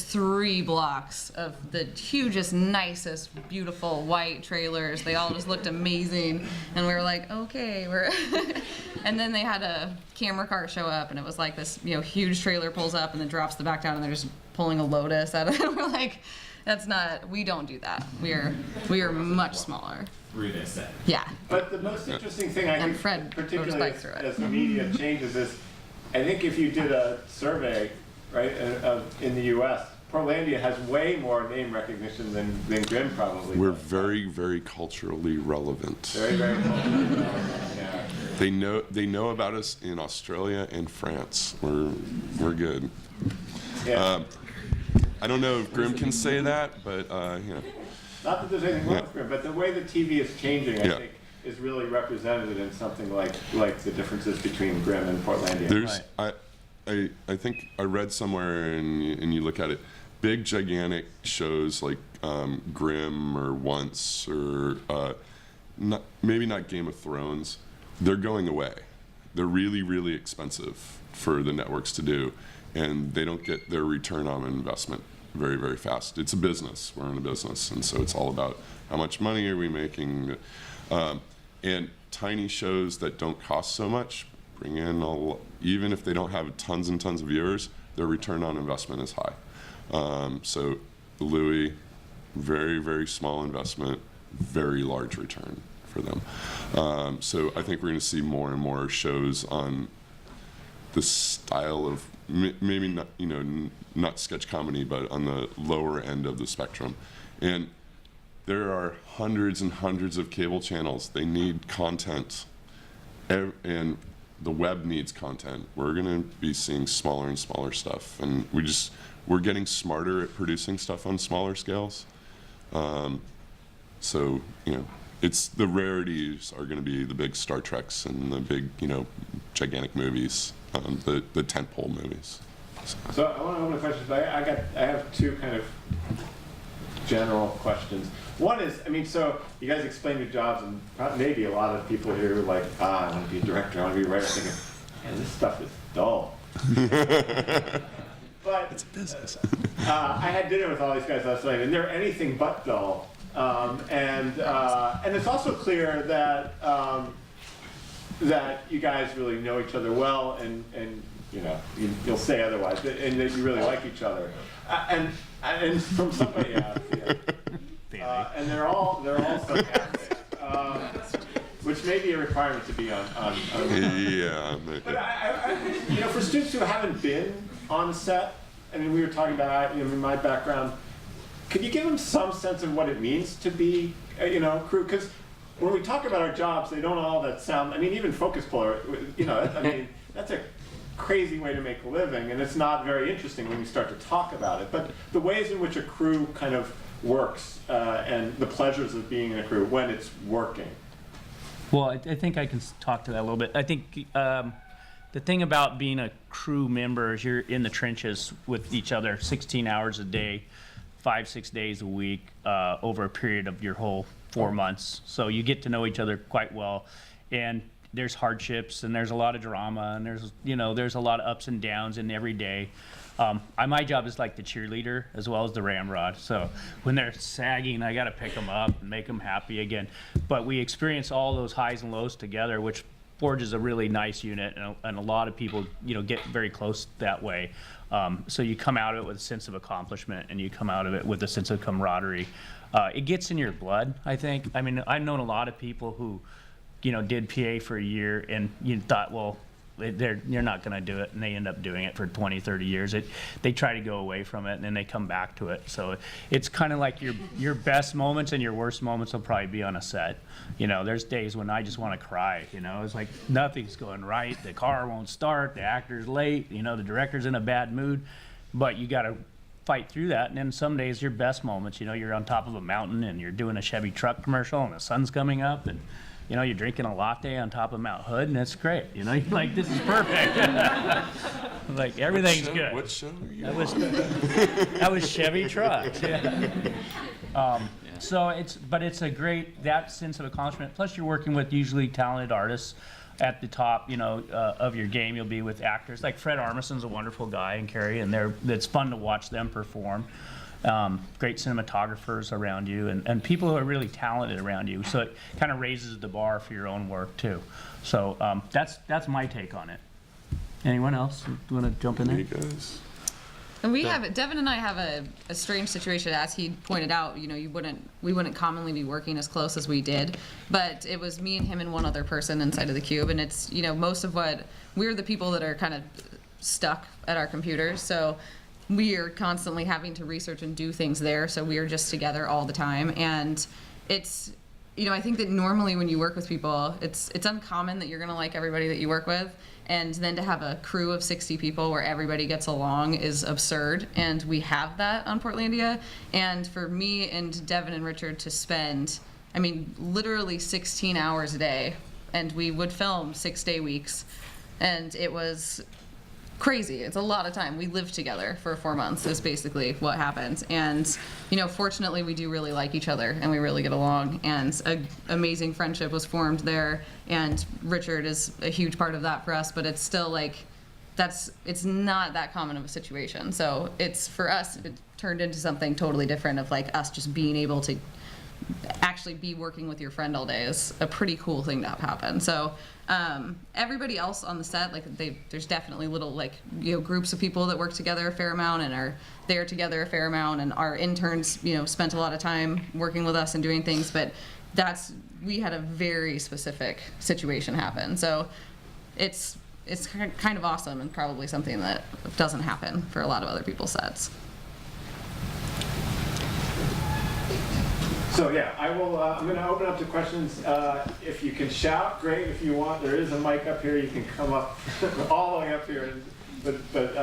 3 blocks of the hugest, nicest, beautiful white trailers. They all just looked amazing, and we were like, okay, we're. And then they had a camera car show up, and it was like this, huge trailer pulls up and then drops the back down, and they're just pulling a Lotus out of it. We're like, we don't do that. We are much smaller. 3-day set. Yeah. But the most interesting thing I And think, Fred particularly rode his bike through it. as the media changes, is I think if you did a survey, right, in the U.S., Portlandia has way more name recognition than Grimm probably. We're does. very, very culturally relevant. Very, very culturally relevant, yeah. They know about us in Australia and France. We're good. Yeah. I don't know if Grimm can say that, but Not that there's anything wrong with Grimm, but the way the TV is changing, I Yeah. think, is really represented in something like the differences between Grimm and Portlandia. there's I think I read somewhere, and you look at it, big gigantic shows like Grimm or Once or maybe not Game of Thrones, they're going away. They're really, really expensive for the networks to do, and they don't get their return on investment very, very fast. It's a business. We're in a business, and so it's all about how much money are we making. And tiny shows that don't cost so much bring in, even if they don't have tons and tons of viewers, their return on investment is high. So Louis, Very, very small investment, very large return for them. So I think we're going to see more and more shows on the style of maybe not, not sketch comedy, but on the lower end of the spectrum. And there are hundreds and hundreds of cable channels. They need content, and the web needs content. We're going to be seeing smaller and smaller stuff, and we're getting smarter at producing stuff on smaller scales. So it's the rarities are going to be the big Star Treks and the big gigantic movies, the tentpole movies. So I want to open the questions, but I have two kind of general questions. One is, so you guys explained your jobs, and maybe a lot of people here are like, I want to be a director, I want to be a writer, thinking, man, this stuff is dull. But It's a business. I had dinner with all these guys last night, and they're anything but dull. And it's also clear that that you guys really know each other well, and you'll say otherwise, and that you really like each other. And from somebody else, and they're all sarcastic, which may be a requirement to be on. Yeah. But for students who haven't been on set, we were talking about my background. Could you give them some sense of what it means to be crew? Because when we talk about our jobs, they don't all that sound. Even focus puller, that's a crazy way to make a living, and it's not very interesting when you start to talk about it. But the ways in which a crew kind of works, and the pleasures of being in a crew when it's working. Well, I think I can talk to that a little bit. I think the thing about being a crew member is you're in the trenches with each other 16 hours a day, 5-6 days a week, over a period of your whole 4 months. So you get to know each other quite well, and there's hardships, and there's a lot of drama, and there's a lot of ups and downs in every day. My job is like the cheerleader as well as the ramrod. So when they're sagging, I got to pick them up and make them happy again. But we experience all those highs and lows together, which forges a really nice unit, and a lot of people get very close that way. So you come out of it with a sense of accomplishment, and you come out of it with a sense of camaraderie. It gets in your blood, I think. I've known a lot of people who did PA for a year, and you thought, well, you're not going to do it, and they end up doing it for 20, 30 years. They try to go away from it, and then they come back to it. So it's kind of like your best moments and your worst moments will probably be on a set. There's days when I just want to cry. It's like nothing's going right. The car won't start. The actor's late. The director's in a bad mood. But you got to fight through that. And then some days, your best moments, you're on top of a mountain, and you're doing a Chevy truck commercial, and the sun's coming up, and you're drinking a latte on top of Mount Hood, and it's great. You're like, this is perfect. Like, everything's good. What show are you That was Chevy trucks. Yeah. So it's a great, that sense of accomplishment. Plus, you're working with usually talented artists at the top, of your game. You'll be with actors like Fred Armison's a wonderful guy, and Carrie, and it's fun to watch them perform. Great cinematographers around you, and people who are really talented around you. So it kind of raises the bar for your own work too. So that's my take on it. Anyone else want to jump in there? You guys. And Devin and I have a strange situation, as he pointed out. We wouldn't commonly be working as close as we did, but it was me and him and one other person inside of the cube, and it's most of what we're the people that are kind of stuck at our computers. So we are constantly having to research and do things there, so we are just together all the time. And it's, I think that normally when you work with people, it's uncommon that you're gonna like everybody that you work with, and then to have a crew of 60 people where everybody gets along is absurd, and we have that on Portlandia. And for me and Devin and Richard to spend, literally 16 hours a day, and we would film 6-day weeks, and it was crazy. It's a lot of time. We lived together for 4 months is basically what happened. And, fortunately we do really like each other, and we really get along, and an amazing friendship was formed there, and Richard is a huge part of that for us, but it's still like, it's not that common of a situation. So it's, for us, it turned into something totally different of like us just being able to actually be working with your friend all day is a pretty cool thing to have happen. So everybody else on the set, like there's definitely little like groups of people that work together a fair amount and are there together a fair amount, and our interns spent a lot of time working with us and doing things, but we had a very specific situation happen. So it's kind of awesome and probably something that doesn't happen for a lot of other people's sets. So yeah, I will. I'm going to open up to questions. If you can shout, great. If you want, there is a mic up here. You can come up all the way up here. But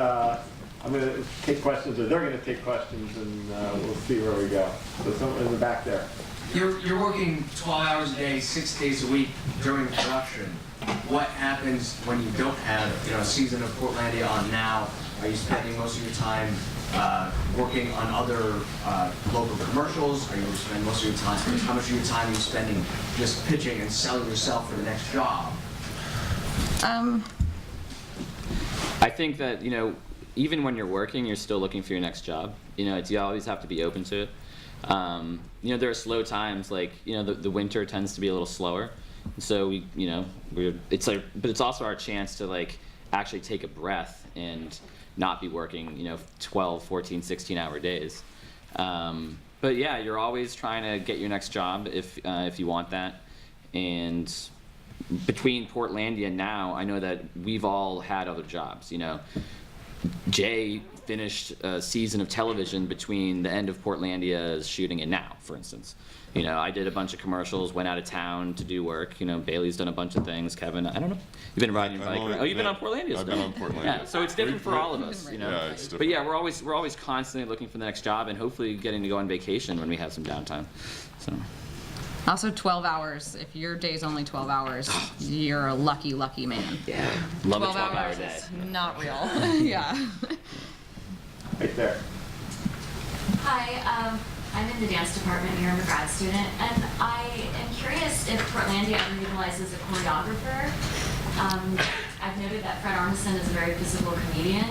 I'm going to take questions, or they're going to take questions, and we'll see where we go. So someone in the back there. You're working 12 hours a day, 6 days a week during production. What happens when you don't have a season of Portlandia on now? Are you spending most of your time working on other local commercials? Are you spending most of your time? How much of your time are you spending just pitching and selling yourself for the next job? I think that even when you're working, you're still looking for your next job. You always have to be open to it. There are slow times, like the winter tends to be a little slower, so but it's also our chance to like actually take a breath and not be working 12, 14, 16-hour days. But yeah, you're always trying to get your next job if you want that. And between Portlandia now, I know that we've all had other jobs. Jay finished a season of television between the end of Portlandia's shooting and now, for instance. I did a bunch of commercials, went out of town to do work. Bailey's done a bunch of things. Kevin, I don't know. You've been riding your bike. Oh, you've been on Portlandia. I've been on Portlandia. Yeah, so it's different for all of us, Yeah, it's different. But yeah, we're always constantly looking for the next job, and hopefully getting to go on vacation when we have some downtime. So. Also 12 hours. If your day's only 12 hours, you're a lucky man. Yeah. Love a 12 12-hour hours day. is not real. Yeah. Right there. Hi, I'm in the dance department here. I'm a grad student, and I am curious if Portlandia ever utilizes a choreographer. I've noted that Fred Aronson is a very physical comedian,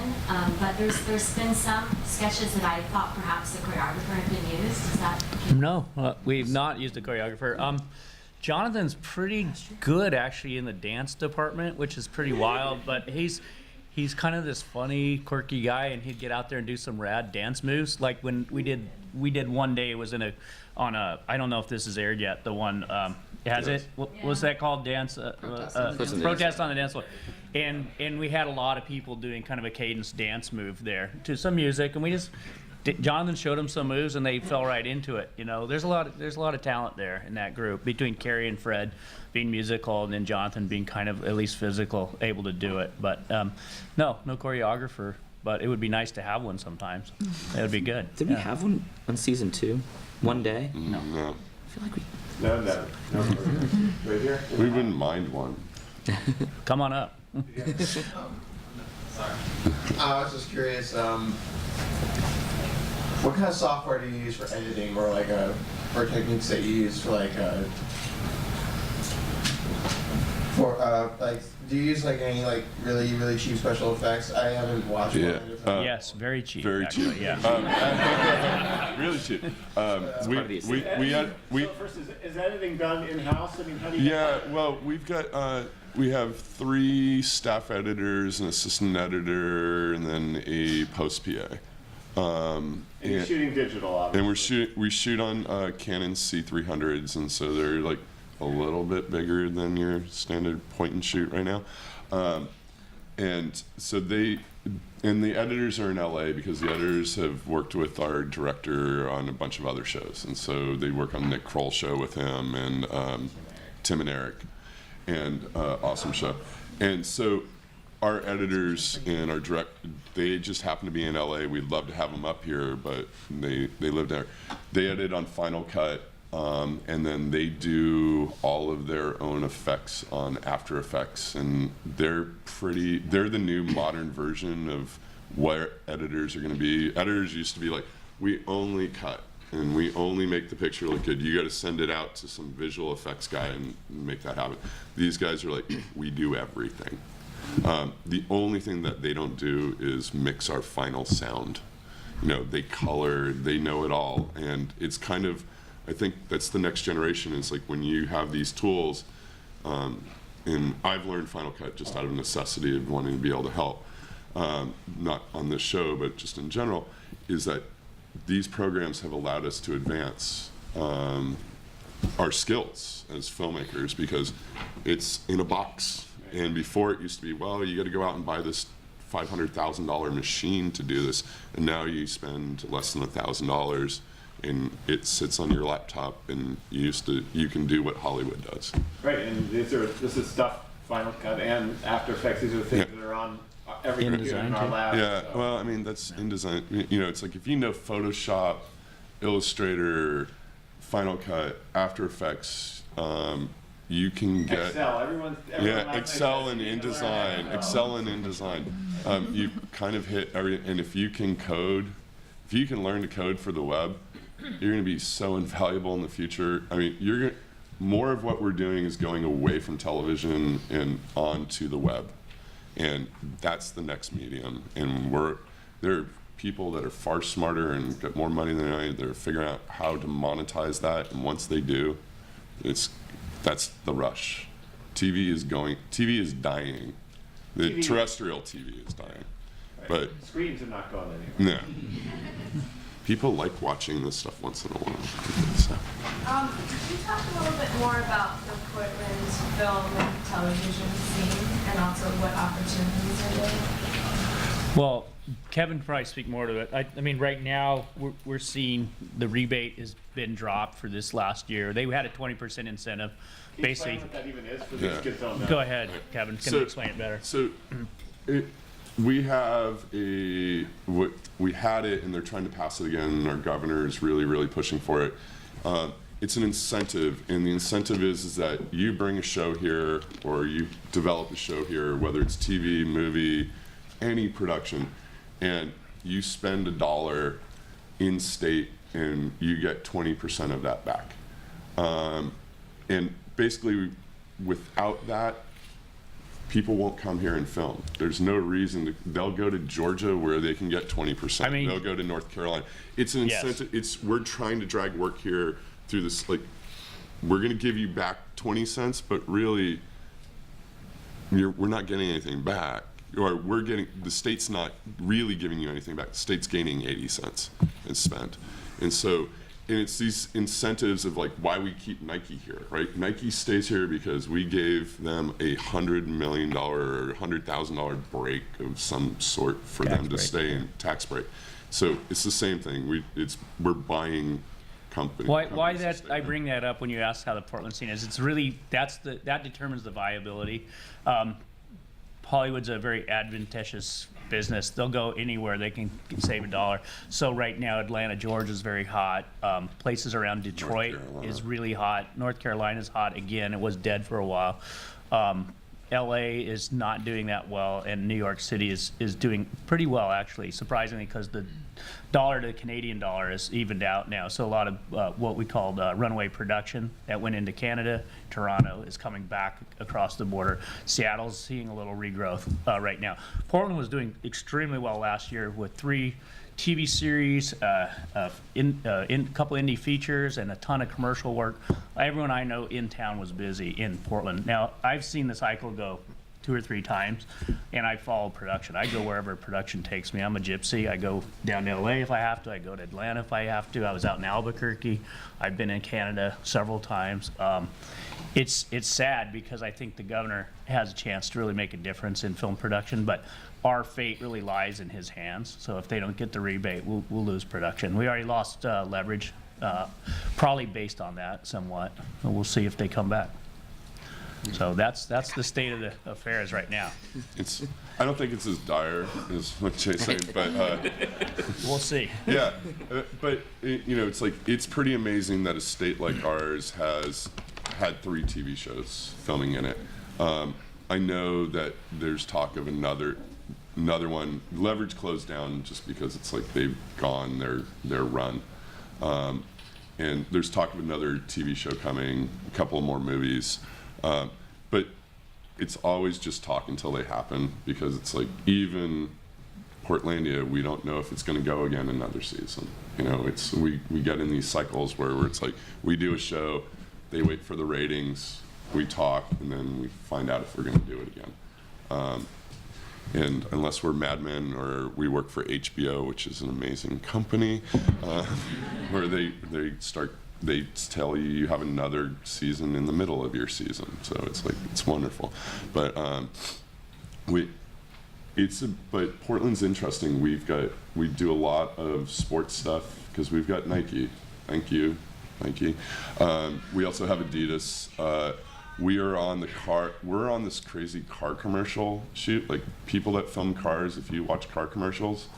but there's been some sketches that I thought perhaps a choreographer had been used. Is that? No, we've not used a choreographer. Jonathan's pretty good actually in the dance department, which is pretty wild, but he's kind of this funny, quirky guy, and he'd get out there and do some rad dance moves. Like when we did one day, it was on a I don't know if this is aired yet. The one has it? What's that called? Dance protest on the dance floor. And we had a lot of people doing kind of a cadence dance move there to some music, and we just Jonathan showed them some moves, and they fell right into it. There's a lot of talent there in that group between Carrie and Fred being musical, and then Jonathan being kind of at least physical, able to do it. But no choreographer. But it would be nice to have one sometimes. That would be good. Did we have one on season 2? One day? No. I feel like we. No. Right here. We wouldn't mind one. Come on up. Sorry. I was just curious, what kind of software do you use for editing, or or techniques that you use for do you use any really cheap special effects? I haven't watched Yeah. one. Yes, very cheap. Very actually, cheap. Yeah. Really cheap. So first, is editing done in-house? I mean, how do you? Yeah, well, we have 3 staff editors, an assistant editor, and then a post PA. And you're shooting digital, obviously. And we shoot on Canon C300s, and so they're like a little bit bigger than your standard point and shoot right now. And so the editors are in LA because the editors have worked with our director on a bunch of other shows, and so they work on Nick Kroll's show with him and Tim and Eric, and awesome show. And so our editors and our they just happen to be in LA. We'd love to have them up here, but they live there. They edit on Final Cut. And then they do all of their own effects on After Effects, and they're the new modern version of where editors are going to be. Editors used to be like, we only cut and we only make the picture look good. You got to send it out to some visual effects guy and make that happen. These guys are like, we do everything. The only thing that they don't do is mix our final sound. They color, they know it all, and it's kind of I think that's the next generation. Is like when you have these tools, and I've learned Final Cut just out of necessity of wanting to be able to help, not on this show, but just in general, is that these programs have allowed us to advance our skills as filmmakers, because it's in a box. And before it used to be, well, you got to go out and buy this $500,000 machine to do this, and now you spend less than $1,000 and it sits on your laptop, and you can do what Hollywood does. Right, and this is stuff, Final Cut and After Effects, these are the things that are on every computer in our lab. Yeah, so. well, I mean, that's InDesign. You know, it's like if you know Photoshop, Illustrator, Final Cut, After Effects, you can get Excel, everyone Excel and InDesign, Excel and InDesign. You kind of hit every, and if you can code, if you can learn to code for the web, you're going to be so invaluable in the future. I mean, more of what we're doing is going away from television and onto the web, and that's the next medium. And there are people that are far smarter and got more money than I. They're figuring out how to monetize that, and once they do, that's the rush. TV is dying. The terrestrial TV is dying. Right. But screens are not going anywhere. no. People like watching this stuff once in a while. So. Could you talk a little bit more about the Portland film and television scene, and also what opportunities are there? Well, Kevin can probably speak more to it. I mean, right now, we're seeing the rebate has been dropped for this last year. They had a 20% incentive. Can you Basically, explain what that even is for these kids don't know? go ahead, Kevin. Can you explain it better? So we have we had it, and they're trying to pass it again, and our governor is really, really pushing for it. It's an incentive, and the incentive is that you bring a show here, or you develop a show here, whether it's TV, movie, any production, and you spend $1 in state, and you get 20% of that back. And basically, without that, people won't come here and film. There's no reason they'll go to Georgia where they can get 20%. I mean, they'll go to North Carolina. It's an incentive. We're trying to drag work here through this. Like, we're going to give you back 20 cents, but really, we're not getting anything back. Or the state's not really giving you anything back. The state's gaining 80 cents is spent, and it's these incentives of like why we keep Nike here, right? Nike stays here because we gave them $100 million or $100,000 break of some sort for them to stay in, tax break. So it's the same thing. We're buying companies. Why that I bring that up when you ask how the Portland scene is? It's really that determines the viability. Hollywood's a very advantageous business. They'll go anywhere they can save $1. So right now, Atlanta, Georgia is very hot. Places around Detroit is really hot. North Carolina is hot again. It was dead for a while. LA is not doing that well, and New York City is doing pretty well, actually, surprisingly, because the dollar to the Canadian dollar is evened out now. So a lot of what we called runway production that went into Canada, Toronto is coming back across the border. Seattle's seeing a little regrowth right now. Portland was doing extremely well last year with 3 TV series, a couple indie features, and a ton of commercial work. Everyone I know in town was busy in Portland. Now, I've seen the cycle go 2 or 3 times, and I follow production. I go wherever production takes me. I'm a gypsy. I go down to LA if I have to. I go to Atlanta if I have to. I was out in Albuquerque. I've been in Canada several times. It's sad because I think the governor has a chance to really make a difference in film production, but our fate really lies in his hands. So if they don't get the rebate, we'll lose production. We already lost leverage, probably based on that somewhat. And we'll see if they come back. So that's the state of the affairs right now. I don't think it's as dire as what Jay's saying, but we'll see. Yeah, but it's like it's pretty amazing that a state like ours has had 3 TV shows filming in it. I know that there's talk of another one. Leverage closed down just because it's like they've gone their run, and there's talk of another TV show coming, a couple more movies. But it's always just talk until they happen, because it's like even Portlandia, we don't know if it's going to go again another season. You know, we get in these cycles where it's like we do a show, they wait for the ratings, we talk, and then we find out if we're going to do it again. And unless we're Mad Men or we work for HBO, which is an amazing company, where they tell you have another season in the middle of your season. So it's like, it's wonderful. But but Portland's interesting. We do a lot of sports stuff because we've got Nike. Thank you, Nike. We also have Adidas. We're on this crazy car commercial shoot. Like, people that film cars, if you watch car commercials,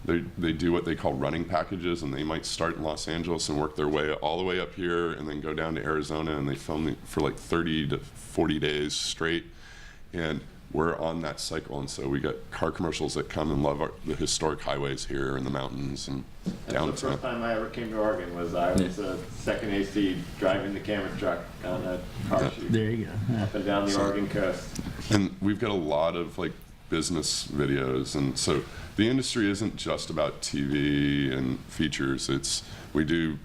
they do what they call running packages, and they might start in Los Angeles and work their way all the way up here and then go down to Arizona, and they film it for like 30 to 40 days straight. And we're on that cycle, and so we got car commercials that come and love the historic highways here in the mountains and downtown. The first time I ever came to Oregon was I was a second AC driving the camera truck on a car shoot. There you go. Up and down the Oregon coast. And we've got a lot of like business videos, and so the industry isn't just about TV and features. We do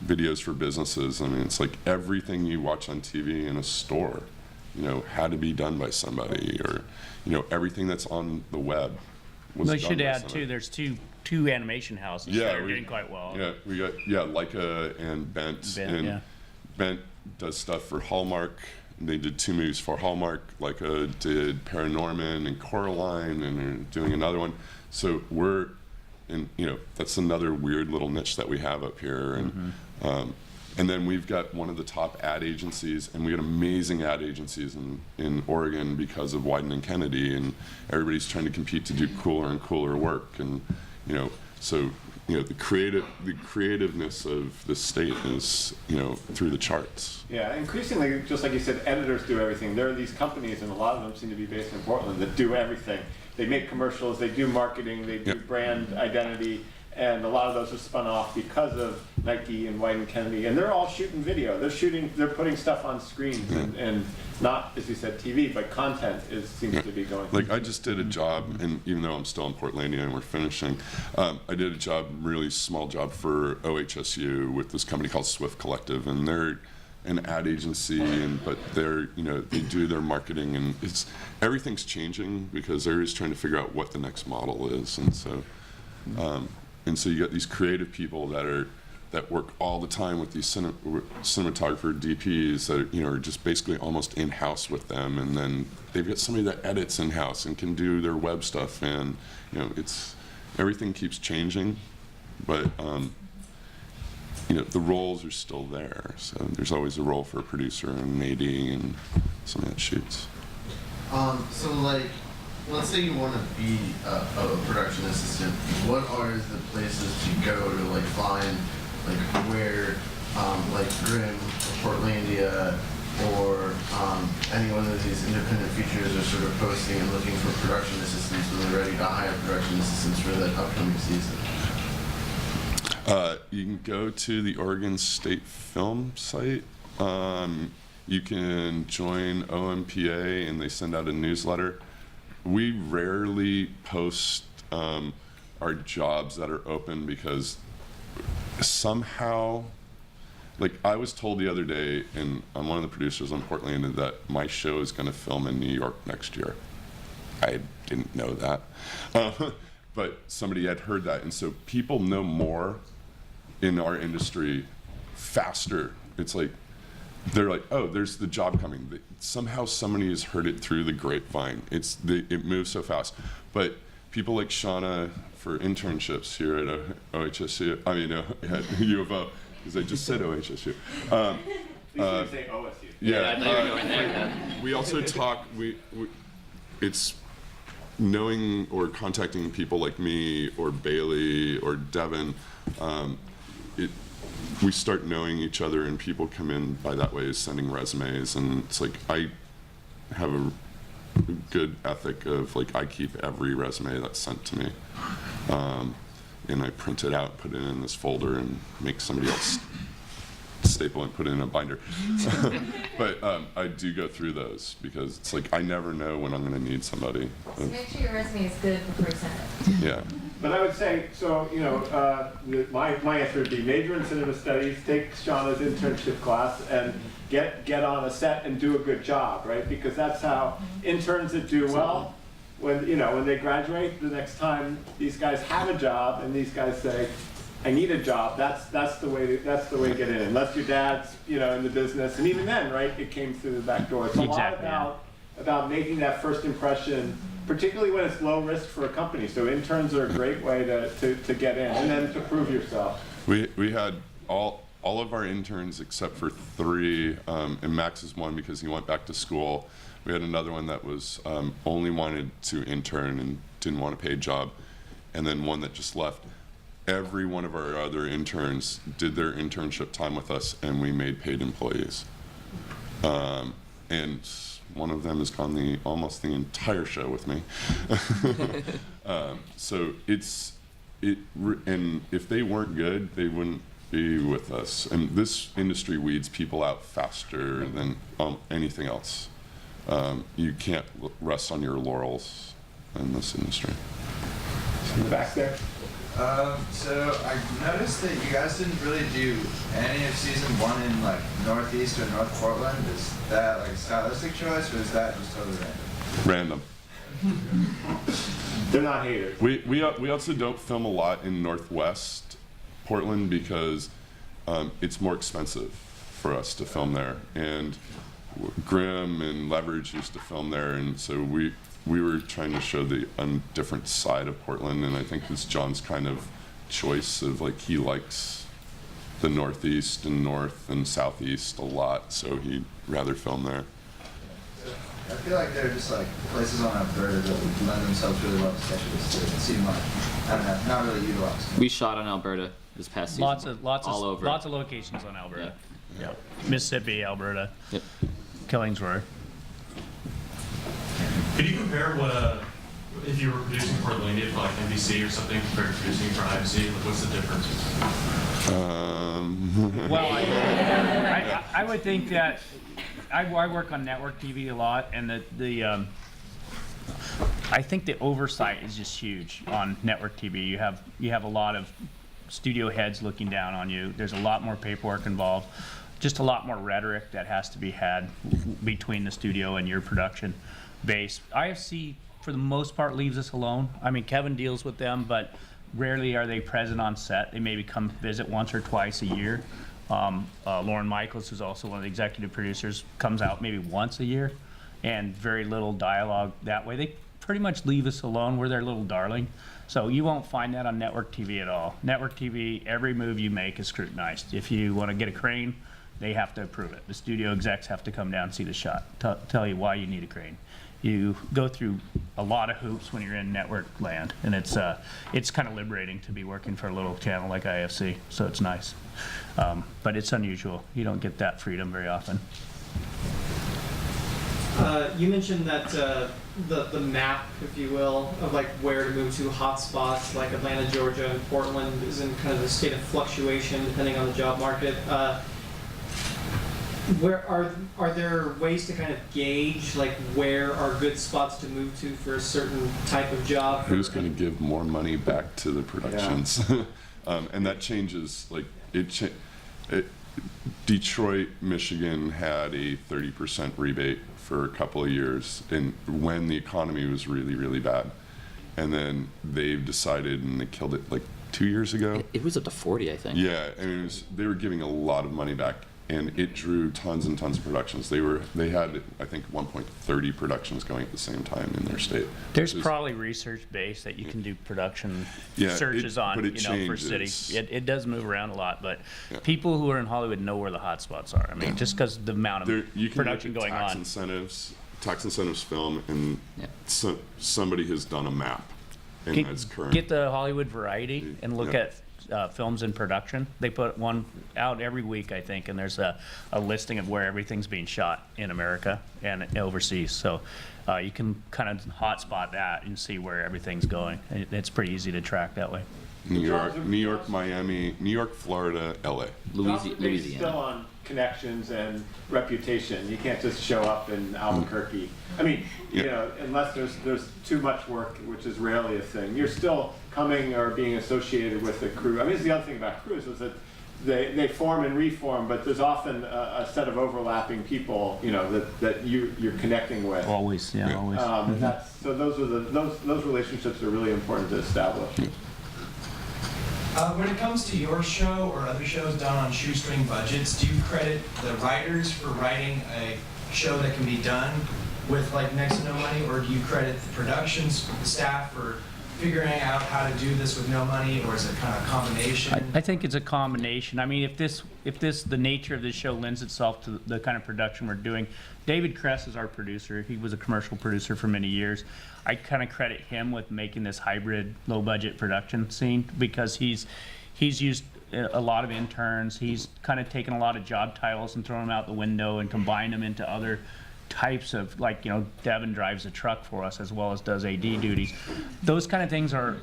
videos for businesses. I mean, it's like everything you watch on TV in a store, you know, had to be done by somebody, or, you know, everything that's on the web was They done should by add somebody. too, there's two animation houses that are doing quite well. Yeah, we got Leica and Bent. And yeah. Bent does stuff for Hallmark. They did 2 movies for Hallmark. Leica did Paranorman and Coraline, and they're doing another one. So you know, that's another weird little niche that we have up here. And and then we've got one of the top ad agencies, and we got amazing ad agencies in Oregon because of Wyden and Kennedy, and everybody's trying to compete to do cooler and cooler work. And, you know, so, you know, the creativeness of the state is, you know, through the charts. Yeah, increasingly, just like you said, editors do everything. There are these companies, and a lot of them seem to be based in Portland, that do everything. They make commercials, they do marketing, they do brand identity, and a lot of those are spun off because of Nike and Wyden Kennedy, and they're all shooting video. They're putting stuff on screens, and not, as you said, TV, but content seems to be going. Like, I just did a job, and even though I'm still in Portlandia and we're finishing, I did a job, really small job for OHSU with this company called Swift Collective, and they're an ad agency, but they're, you know, they do their marketing, and everything's changing because they're just trying to figure out what the next model is, and so you got these creative people that work all the time with these cinematographer DPs that, you know, are just basically almost in-house with them, and then they've got somebody that edits in-house and can do their web stuff, and, you know, everything keeps changing, but you know, the roles are still there. So there's always a role for a producer and an AD and somebody that shoots. So like, let's say you want to be a production assistant. What are the places to go to like find like where like Grimm or Portlandia or any one of these independent features are sort of posting and looking for production assistants when they're ready to hire production assistants for the upcoming season? You can go to the Oregon State Film site. You can join OMPA, and they send out a newsletter. We rarely post our jobs that are open because somehow, like, I was told the other day, and I'm one of the producers on Portlandia, that my show is going to film in New York next year. I didn't know that, but somebody had heard that, and so people know more in our industry faster. It's like, they're like, oh, there's the job coming. Somehow somebody has heard it through the grapevine. It moves so fast. But people like Shauna for internships here at OHSU, I mean, at U of O, because I just said OHSU. At least you didn't say OSU. Yeah, we also talk, it's knowing or contacting people like me or Bailey or Devin, we start knowing each other, and people come in by that way, sending resumes, and it's like, I have a good ethic of, like, I keep every resume that's sent to me, and I print it out, put it in this folder, and make somebody else staple and put it in a binder. But I do go through those because it's like I never know when I'm going to need somebody. So make sure your resume is good before you send it. Yeah. But I would say, so, you know, my answer would be major in cinema studies, take Shauna's internship class, and get on a set and do a good job, right? Because that's how interns that do well, when they graduate, the next time these guys have a job and these guys say, I need a job, that's the way to get in. Unless your dad's, in the business, and even then, right, it came through the back door. It's a Exactly, lot about making that first impression, particularly when it's low risk for a company. So interns are a great way to get in and then to prove yourself. We had all of our interns except for 3, and Max is one because he went back to school. We had another one that was only wanted to intern and didn't want a paid job, and then one that just left. Every one of our other interns did their internship time with us, and we made paid employees. And one of them has gone almost the entire show with me. So and if they weren't good, they wouldn't be with us. And this industry weeds people out faster than anything else. You can't rest on your laurels in this industry. In the back there. So I noticed that you guys didn't really do any of season 1 in like Northeast or North Portland. Is that like a stylistic choice, or is that just totally random? Random. They're not haters. We also don't film a lot in Northwest Portland because it's more expensive for us to film there, and Grimm and Leverage used to film there, and so we were trying to show the different side of Portland, and I think it's John's kind of choice of like he likes the Northeast and North and Southeast a lot, so he'd rather film there. I feel like they're just like places on Alberta that lend themselves really well to sketches. It seem like, I don't know, not really utilized. We shot on Alberta this past season. Lots over. of locations on Alberta. Yeah. Mississippi, Alberta, Yep. Killingsworth. Could you compare what if you were producing Portlandia for like NBC or something compared to producing for IMC? Like, what's the difference? Well, I would think that I work on network TV a lot, and I think the oversight is just huge on network TV. You have a lot of studio heads looking down on you. There's a lot more paperwork involved, just a lot more rhetoric that has to be had between the studio and your production base. IFC, for the most part, leaves us alone. I mean, Kevin deals with them, but rarely are they present on set. They maybe come visit once or twice a year. Lauren Michaels, who's also one of the executive producers, comes out maybe once a year, and very little dialogue that way. They pretty much leave us alone. We're their little darling. So you won't find that on network TV at all. Network TV, every move you make is scrutinized. If you want to get a crane, they have to approve it. The studio execs have to come down and see the shot, tell you why you need a crane. You go through a lot of hoops when you're in network land, and it's kind of liberating to be working for a little channel like IFC, so it's nice. But it's unusual. You don't get that freedom very often. You mentioned that the map, if you will, of like where to move to, hotspots like Atlanta, Georgia, and Portland is in kind of a state of fluctuation depending on the job market. Where are there ways to kind of gauge like where are good spots to move to for a certain type of job? Who's going to give more money back to the productions? Yeah. And that changes. Like Detroit, Michigan had a 30% rebate for a couple of years, and when the economy was really, really bad, and then they've decided, and they killed it like 2 years ago. It was up to 40, I think. Yeah, and they were giving a lot of money back, and it drew tons and tons of productions. They had, I think, 1.30 productions going at the same time in their state. There's probably research based that you can do production searches on, for cities. It does move around a lot, but people who are in Hollywood know where the hot spots are. I mean, just because the amount of production going on. Tax incentives film, and somebody has done a map, and that's current. Get the Hollywood Variety and look at films in production. They put one out every week, I think, and there's a listing of where everything's being shot in America and overseas. So you can kind of hotspot that and see where everything's going. It's pretty easy to track that way. New York, Miami, New York, Florida, LA. Based still on connections and reputation. You can't just show up in Albuquerque. I mean, you know, unless there's too much work, which is rarely a thing. You're still coming or being associated with the crew. I mean, it's the other thing about crews is that they form and reform, but there's often a set of overlapping people, you know, that you're connecting with. Always, yeah, always. And so those relationships are really important to establish. When it comes to your show or other shows done on shoestring budgets, do you credit the writers for writing a show that can be done with like next to no money, or do you credit the production staff for figuring out how to do this with no money, or is it kind of a combination? I think it's a combination. I mean, if the nature of this show lends itself to the kind of production we're doing, David Kress is our producer. He was a commercial producer for many years. I kind of credit him with making this hybrid, low-budget production scene because he's used a lot of interns. He's kind of taken a lot of job titles and thrown them out the window and combined them into other types of, like, you know, Devin drives a truck for us as well as does AD duties. Those kind of things are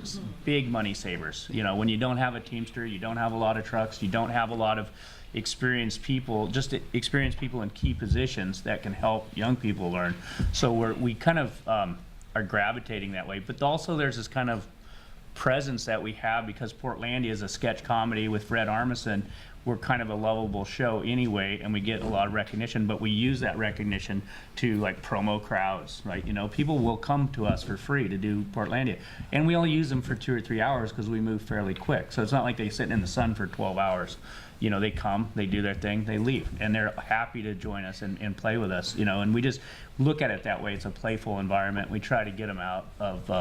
big money savers. You know, when you don't have a Teamster, you don't have a lot of trucks, you don't have a lot of experienced people, just experienced people in key positions that can help young people learn. So we kind of are gravitating that way. But also there's this kind of presence that we have because Portlandia is a sketch comedy with Fred Armisen. We're kind of a lovable show anyway, and we get a lot of recognition, but we use that recognition to like promo crowds, right? You know, people will come to us for free to do Portlandia, and we only use them for 2 or 3 hours because we move fairly quick. So it's not like they sit in the sun for 12 hours. You know, they come, they do their thing, they leave, and they're happy to join us and play with us, you know, and we just look at it that way. It's a playful environment. We try to get them out of, you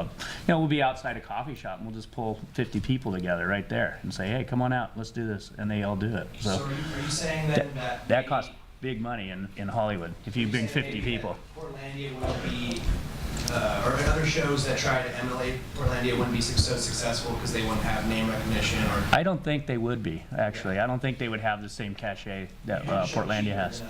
know, we'll be outside a coffee shop and we'll just pull 50 people together right there and say, hey, come on out, let's do this, and they all do it. So are you saying then that costs big money in Hollywood if you bring 50 people. Portlandia will be, or other shows that try to emulate Portlandia wouldn't be so successful because they wouldn't have name recognition, or? I don't think they would be, actually. I don't think they would have the same cachet that Portlandia has.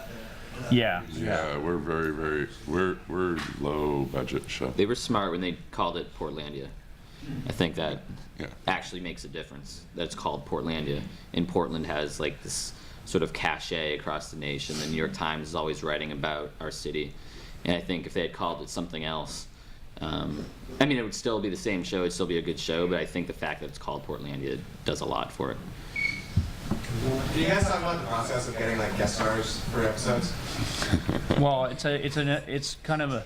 Yeah. Yeah, we're very, we're low budget show. They were smart when they called it Portlandia. I think that actually makes a difference that it's called Portlandia. And Portland has like this sort of cachet across the nation. The New York Times is always writing about our city. And I think if they had called it something else, I mean, it would still be the same show, it'd still be a good show, but I think the fact that it's called Portlandia does a lot for it. Can you guys talk about the process of getting like guest stars for episodes? Well, it's kind of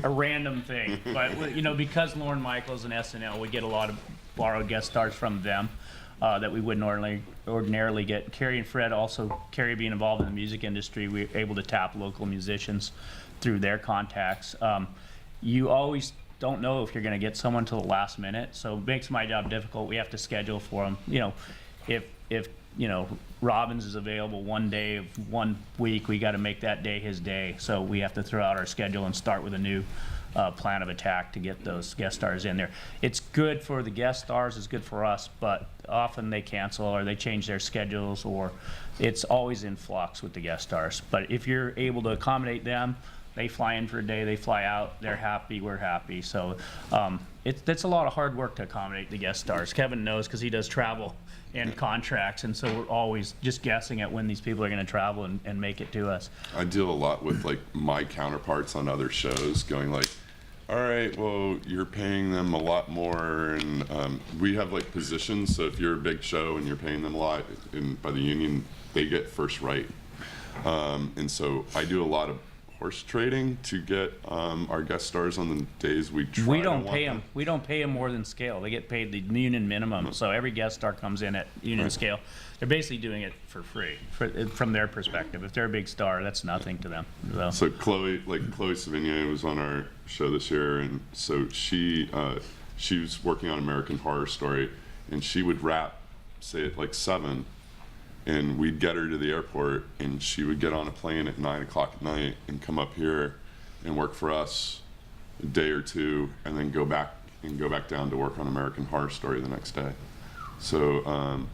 a random thing, but you know, because Lorne Michaels and SNL, we get a lot of borrowed guest stars from them that we wouldn't ordinarily get. Carrie and Fred also, Carrie being involved in the music industry, we're able to tap local musicians through their contacts. You always don't know if you're going to get someone till the last minute, so it makes my job difficult. We have to schedule for them. You know, if you know, Robbins is available one day of 1 week, we got to make that day his day. So we have to throw out our schedule and start with a new plan of attack to get those guest stars in there. It's good for the guest stars, it's good for us, but often they cancel or they change their schedules, or it's always in flux with the guest stars. But if you're able to accommodate them, they fly in for a day, they fly out, they're happy, we're happy. So it's a lot of hard work to accommodate the guest stars. Kevin knows because he does travel and contracts, and so we're always just guessing at when these people are going to travel and make it to us. I deal a lot with like my counterparts on other shows going like, all right, well, you're paying them a lot more, and we have like positions, so if you're a big show and you're paying them a lot, and by the union, they get first right. And so I do a lot of horse trading to get our guest stars on the days we try. We don't pay them. We don't pay them more than scale. They get paid the union minimum. So every guest star comes in at union scale. They're basically doing it for free from their perspective. If they're a big star, that's nothing to them. So Chloe Sevigny was on our show this year, and so she was working on American Horror Story, and she would wrap, say at like 7. And we'd get her to the airport, and she would get on a plane at 9 o'clock at night and come up here and work for us a day or two, and then go back down to work on American Horror Story the next day. So,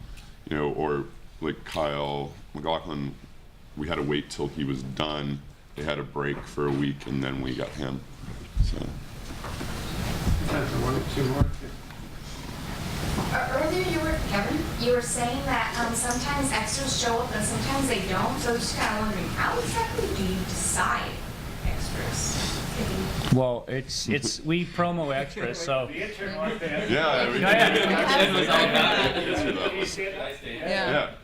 you know, or like Kyle MacLachlan, we had to wait till he was done. They had a break for a week, and then we got him. So. Time for one or two more. Earlier, Kevin, you were saying that sometimes extras show up and sometimes they don't. So I was just kind of wondering, how exactly do you decide extras? Well, it's we promo extras, so. Yeah.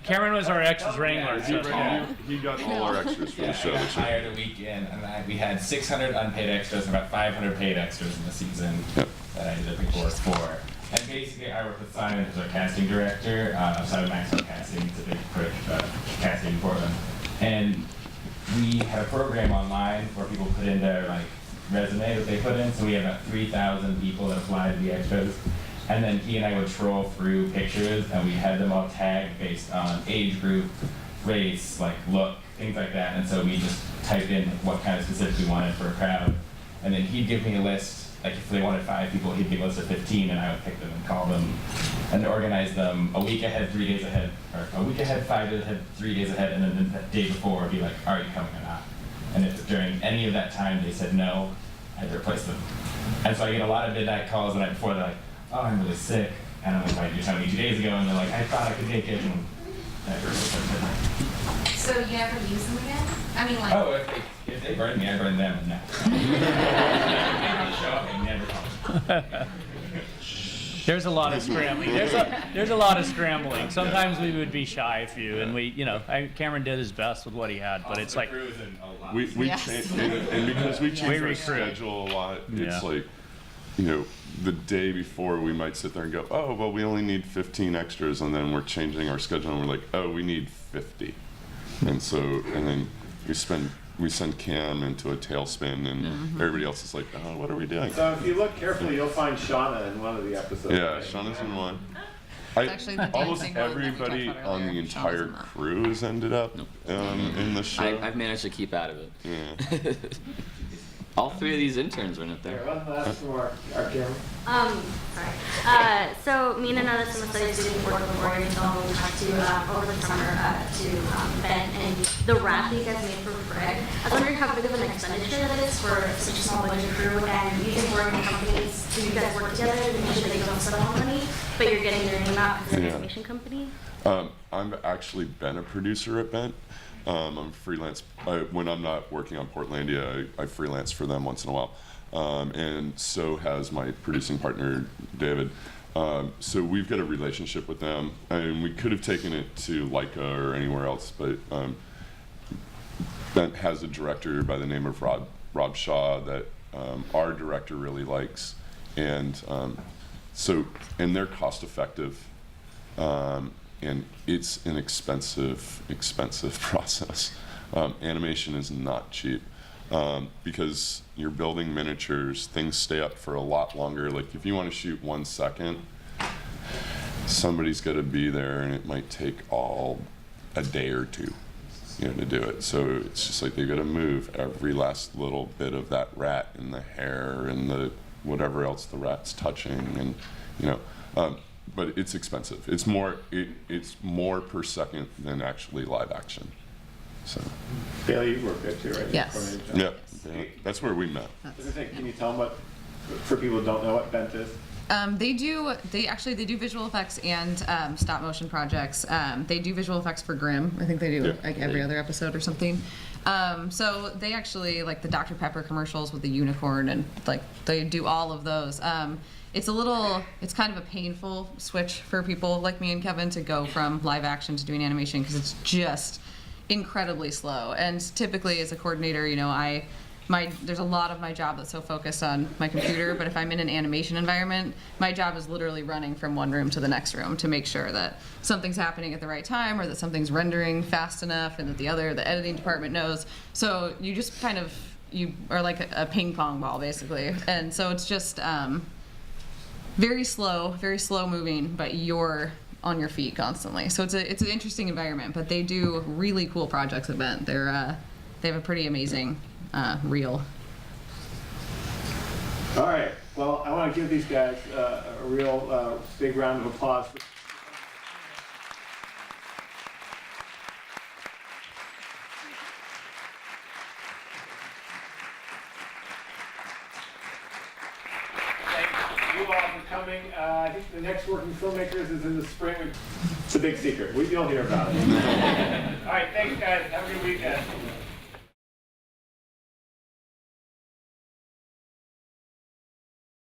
Cameron was our extras wrangler. He got all our extras for the show. I hired a weekend, and we had 600 unpaid extras and about 500 paid extras in the season that I did the reports for. And basically, I work with Simon, who's our casting director, Simon Maxwell Casting. It's a big casting in Portland. And we had a program online where people put in their resume that they put in. So we had about 3,000 people that applied to the extras. And then he and I would troll through pictures, and we had them all tagged based on age group, race, look, things like that. And so we just typed in what kind of specific we wanted for a crowd. And then he'd give me a list. If they wanted 5 people, he'd give us a list of 15, and I would pick them and call them and organize them a week ahead, 3 days ahead, or a week ahead, 5 days ahead, 3 days ahead, and then the day before I'd be like, are you coming or not? And if during any of that time they said no, I'd replace them. And so I get a lot of midnight calls the night before. They're like, oh, I'm really sick. And I'm like, why did you tell me 2 days ago? And they're like, I thought I could make it. And I replaced them at midnight. So you never use them again? I mean, Oh, if they burn me, I burn them. No. There's a lot of scrambling. There's a lot of scrambling. Sometimes we would be shy a few, and Cameron did his best with what he had, but it's like we change, and because we change our schedule a lot, it's the day before we might sit there and go, oh, well, we only need 15 extras, and then we're changing our schedule, and we're like, oh, we need 50, and then we send Cam into a tailspin, and everybody else is like, oh, what are we doing? So if you look carefully, you'll find Shauna in one of the episodes. Yeah, Shauna's in one. Almost everybody on the entire crew has ended up in the show. I've managed to keep out of it. Yeah. All 3 of these interns were in it there. One last more, our Cameron. Sorry. So me and another summer study student worked with Oregon Film. We talked to over the summer to Ben and the wrap that you guys made for Greg. I was wondering how big of an expenditure that is for such a small budget crew, and using Oregon companies. Do you guys work together to make sure they don't spend all the money, but you're getting their name out as an animation company? I've actually been a producer at Bent. I'm freelance. When I'm not working on Portlandia, I freelance for them once in a while. And so has my producing partner, David. So we've got a relationship with them. And we could have taken it to Leica or anywhere else, but Bent has a director by the name of Rob Shaw that our director really likes. And and they're cost effective. And it's an expensive process. Animation is not cheap because you're building miniatures. Things stay up for a lot longer. Like if you want to shoot 1 second, somebody's got to be there, and it might take a day or 2, to do it. So it's just like they've got to move every last little bit of that rat in the hair and the whatever else the rat's touching, and but it's expensive. It's more per second than actually live action. So. Bailey, you work there too, right? Yes. Yeah, that's where we met. Can you tell them what, for people who don't know what Bent is? They do visual effects and stop motion projects. They do visual effects for Grimm. I think they do every other episode or something. So they actually the Dr. Pepper commercials with the unicorn, and they do all of those. It's kind of a painful switch for people like me and Kevin to go from live action to doing animation because it's just incredibly slow. And typically as a coordinator, there's a lot of my job that's so focused on my computer, but if I'm in an animation environment, my job is literally running from one room to the next room to make sure that something's happening at the right time or that something's rendering fast enough and that the editing department knows. So you just you are like a ping pong ball basically. And so it's just very slow moving, but you're on your feet constantly. So it's an interesting environment, but they do really cool projects at Bent. They have a pretty amazing reel. All right. Well, I want to give these guys a real big round of applause. you all for coming. I think the next Working Filmmakers is in the spring. It's a big secret. You'll hear about it. All right, thanks guys. Have a good weekend.